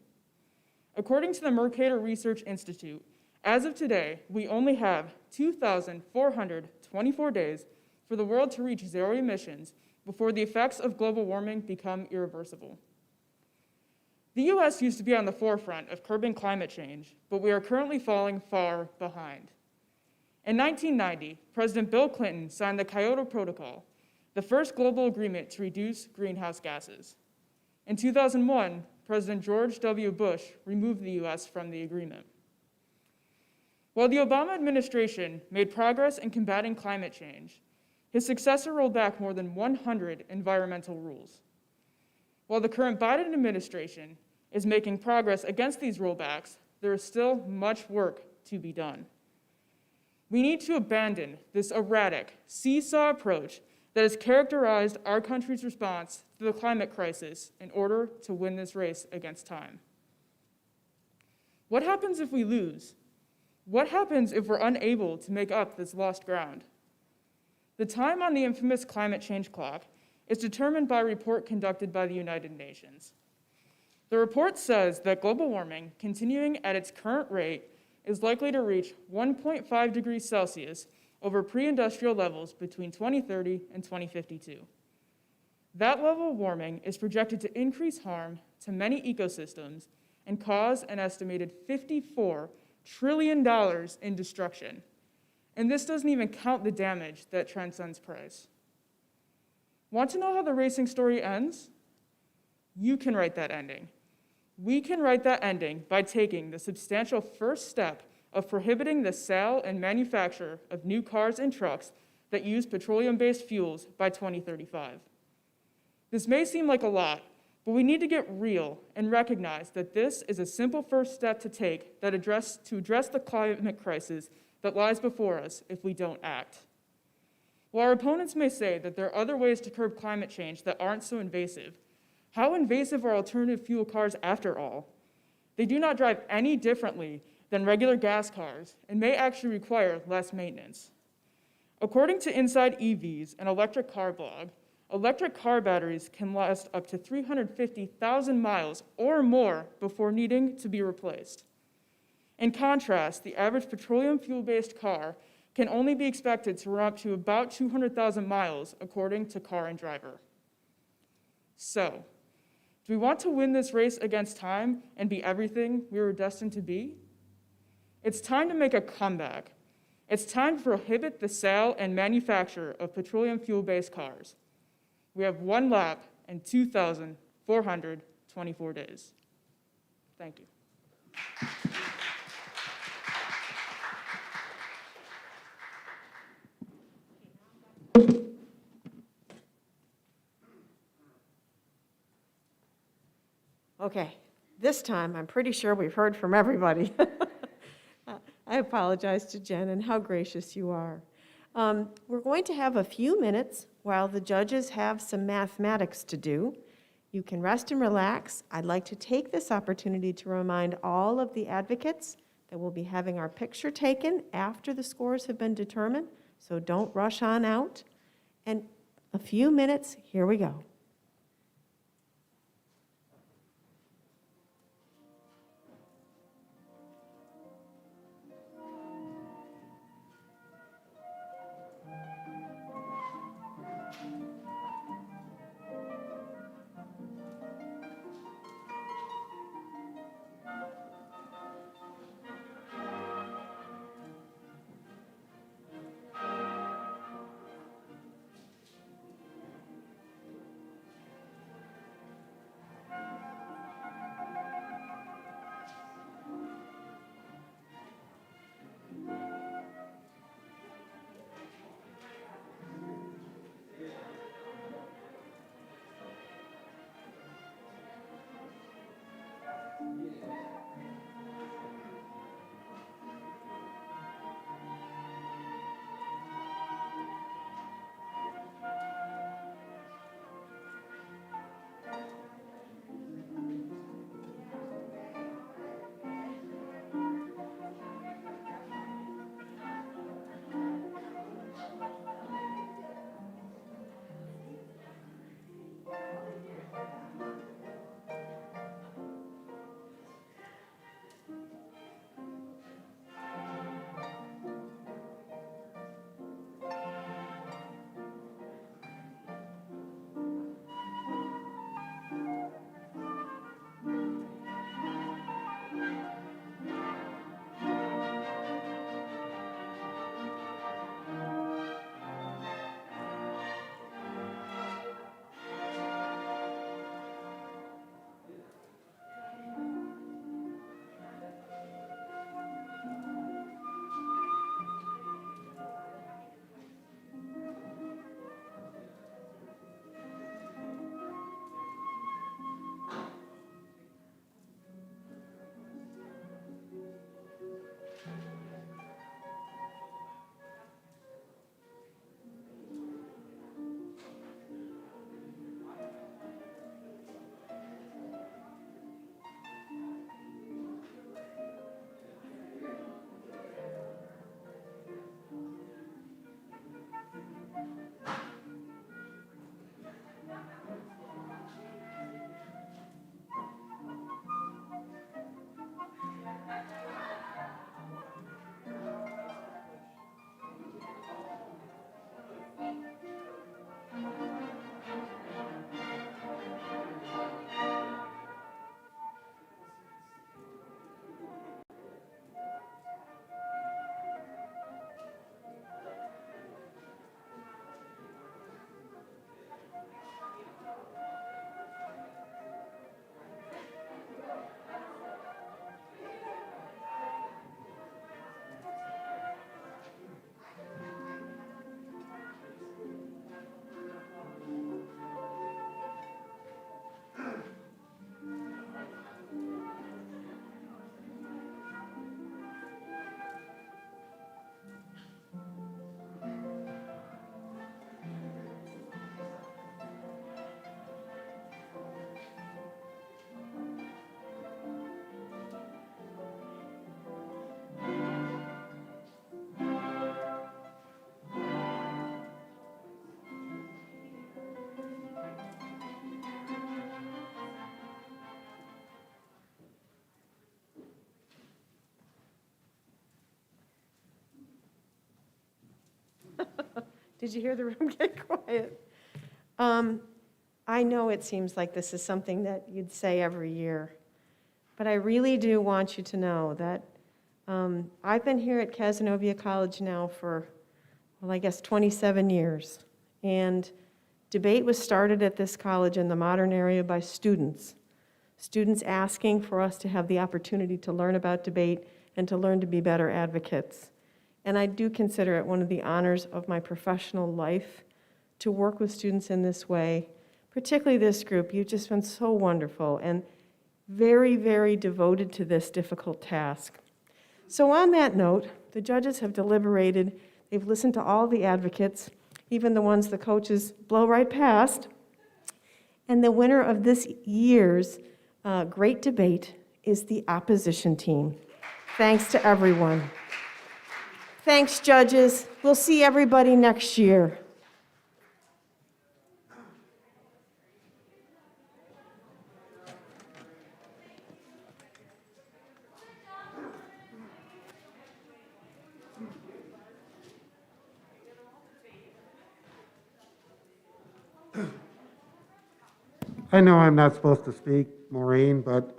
According to the Mercator Research Institute, as of today, we only have 2,424 days for the world to reach zero emissions before the effects of global warming become irreversible. The U.S. used to be on the forefront of curbing climate change, but we are currently falling far behind. In 1990, President Bill Clinton signed the Kyoto Protocol, the first global agreement to reduce greenhouse gases. In 2001, President George W. Bush removed the U.S. from the agreement. While the Obama administration made progress in combating climate change, his successor rolled back more than 100 environmental rules. While the current Biden administration is making progress against these rollbacks, there is still much work to be done. We need to abandon this erratic, seesaw approach that has characterized our country's response to the climate crisis in order to win this race against time. What happens if we lose? What happens if we're unable to make up this lost ground? The time on the infamous climate change clock is determined by a report conducted by the United Nations. The report says that global warming, continuing at its current rate, is likely to reach 1.5 degrees Celsius over pre-industrial levels between 2030 and 2052. That level of warming is projected to increase harm to many ecosystems and cause an estimated 54 trillion in destruction. And this doesn't even count the damage that transcends price. Want to know how the racing story ends? You can write that ending. We can write that ending by taking the substantial first step of prohibiting the sale and manufacture of new cars and trucks that use petroleum-based fuels by 2035. This may seem like a lot, but we need to get real and recognize that this is a simple first step to take to address the climate crisis that lies before us if we don't act. While our opponents may say that there are other ways to curb climate change that aren't so invasive, how invasive are alternative fuel cars after all? They do not drive any differently than regular gas cars and may actually require less maintenance. According to Inside EVs, an electric car blog, electric car batteries can last up to 350,000 miles or more before needing to be replaced. In contrast, the average petroleum fuel-based car can only be expected to run up to about 200,000 miles, according to Car and Driver. So, do we want to win this race against time and be everything we were destined to be? It's time to make a comeback. It's time to prohibit the sale and manufacture of petroleum fuel-based cars. We have 1 lap and 2,424 days. Thank you. Okay, this time I'm pretty sure we've heard from everybody. I apologize to Jen and how gracious you are. We're going to have a few minutes while the judges have some mathematics to do. You can rest and relax. I'd like to take this opportunity to remind all of the advocates that we'll be having our picture taken after the scores have been determined, so don't rush on out. And a few minutes, here we go. Did you hear the room get quiet? I know it seems like this is something that you'd say every year, but I really do want you to know that I've been here at Cazenovia College now for, well, I guess 27 years. And debate was started at this college in the modern area by students. Students asking for us to have the opportunity to learn about debate and to learn to be better advocates. And I do consider it one of the honors of my professional life to work with students in this way, particularly this group. You've just been so wonderful and very, very devoted to this difficult task. So on that note, the judges have deliberated. They've listened to all the advocates, even the ones the coaches blow right past. And the winner of this year's great debate is the opposition team. Thanks to everyone. Thanks, judges. We'll see everybody next year. I know I'm not supposed to speak, Maureen, but